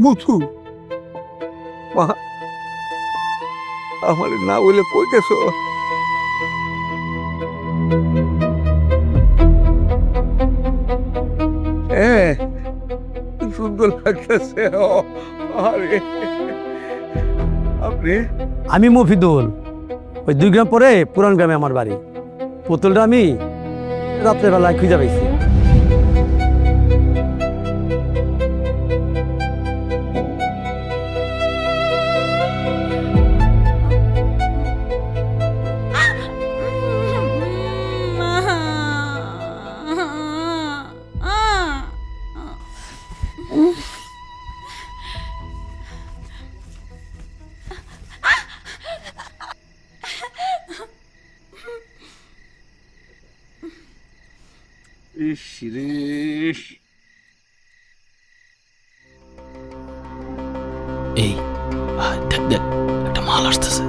বুথু মা আমার না বলে কই গেছো? হ্যাঁ সুন্দর লাগতেছে। আরে আপনি? আমি মফিদুল, ওই 2 গ্রাম পরে পুরান গ্রামে আমার বাড়ি। পুতুলটা আমি রাত্রেবেলায় খুঁজে পাইছি। ইস রে, এই দেখ দেখ, একটা মাল আসতেছে।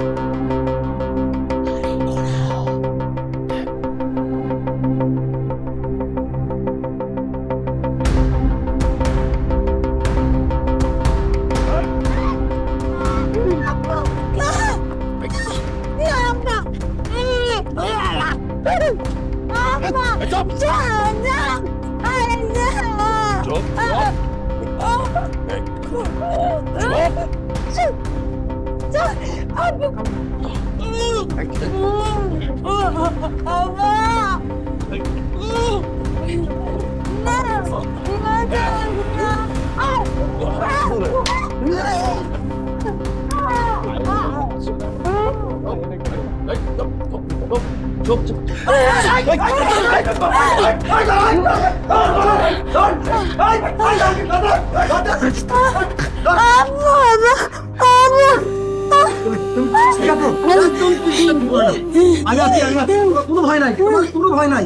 কোনো ভয় নাই, কোনো ভয় নাই।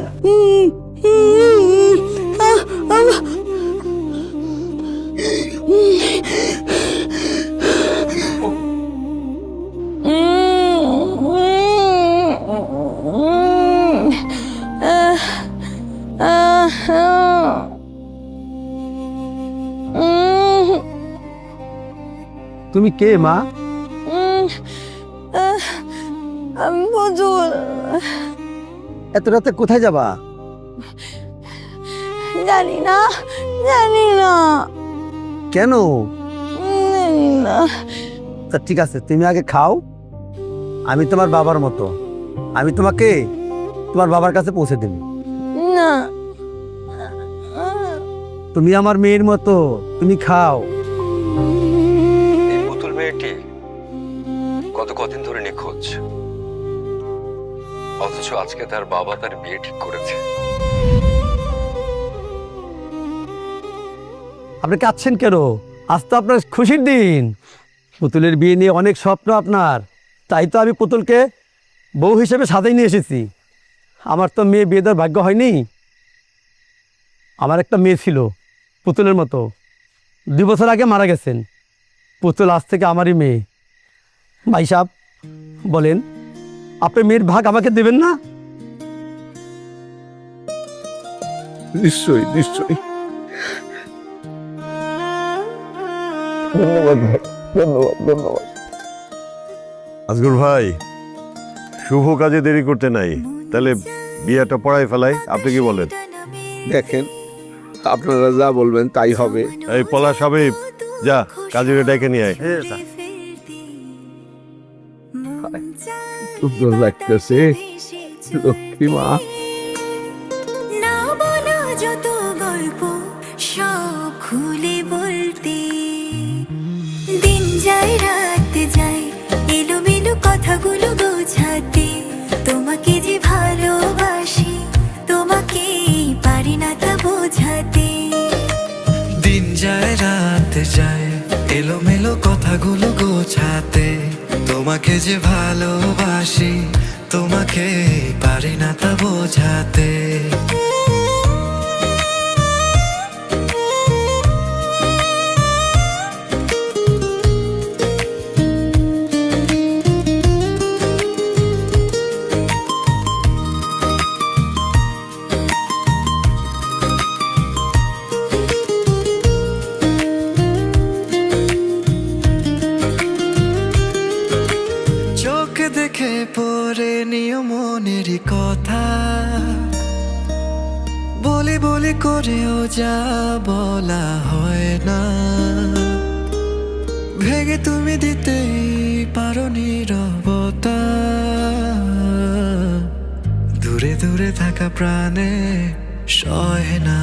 তুমি কে মা? আমি ফজল। এত রাতে কোথায় যাবা? জানি না, জানি না, কেন? জানি না। তা ঠিক আছে, তুমি আগে খাও। আমি তোমার বাবার মতো, আমি তোমাকে তোমার বাবার কাছে পৌঁছে দেব। না, তুমি আমার মেয়ের মতো, তুমি খাও। এই পুতুল মেয়েটি গত কদিন ধরে নিখোঁজ, অথচ আজকে তার বাবা তার বিয়ে ঠিক করেছে। আপনি কাঁদছেন কেন? আজ তো আপনার খুশির দিন। পুতুলের বিয়ে নিয়ে অনেক স্বপ্ন আপনার, তাই তো আমি পুতুলকে বউ হিসেবে সাজাই নিয়ে এসেছি। আমার তো মেয়ে বিয়ে দেওয়ার ভাগ্য হয়নি। আমার একটা মেয়ে ছিল পুতুলের মতো, 2 বছর আগে মারা গেছেন। পুতুল আজ থেকে আমারই মেয়ে। ভাই সাহেব বলেন, আপনার মেয়ের ভাগ আমাকে দেবেন না? নিশ্চয়ই নিশ্চয়ই। ধন্যবাদ ভাই, ধন্যবাদ ধন্যবাদ। আজগর ভাই, শুভ কাজে দেরি করতে নাই, তাহলে বিয়েটা পড়াই ফেলাই, আপনি কি বলেন? দেখেন, আপনারা যা বলবেন তাই হবে। এই পলাশ হাবিব, যা কাজীরে ডেকে নিয়ে আয়। সুন্দর লাগতেছে লক্ষ্মী মা। না বলা যত গল্প সব খুলে বলতে, দিন যায় রাত যায় এলোমেলো কথাগুলো বোঝাতে, তোমাকে যে ভালোবাসি তোমাকে পারি না তা বোঝাতে। দিন যায় রাত যায় এলোমেলো কথাগুলো গোছাতে, তোমাকে যে ভালোবাসি তোমাকে পারি না তা বোঝাতে। পড়ে নিও মনেরই কথা, বলি বলি করেও যা বলা হয় না, ভেঙে তুমি দিতেই পারো নীরবতা, দূরে দূরে থাকা প্রাণে সয় না।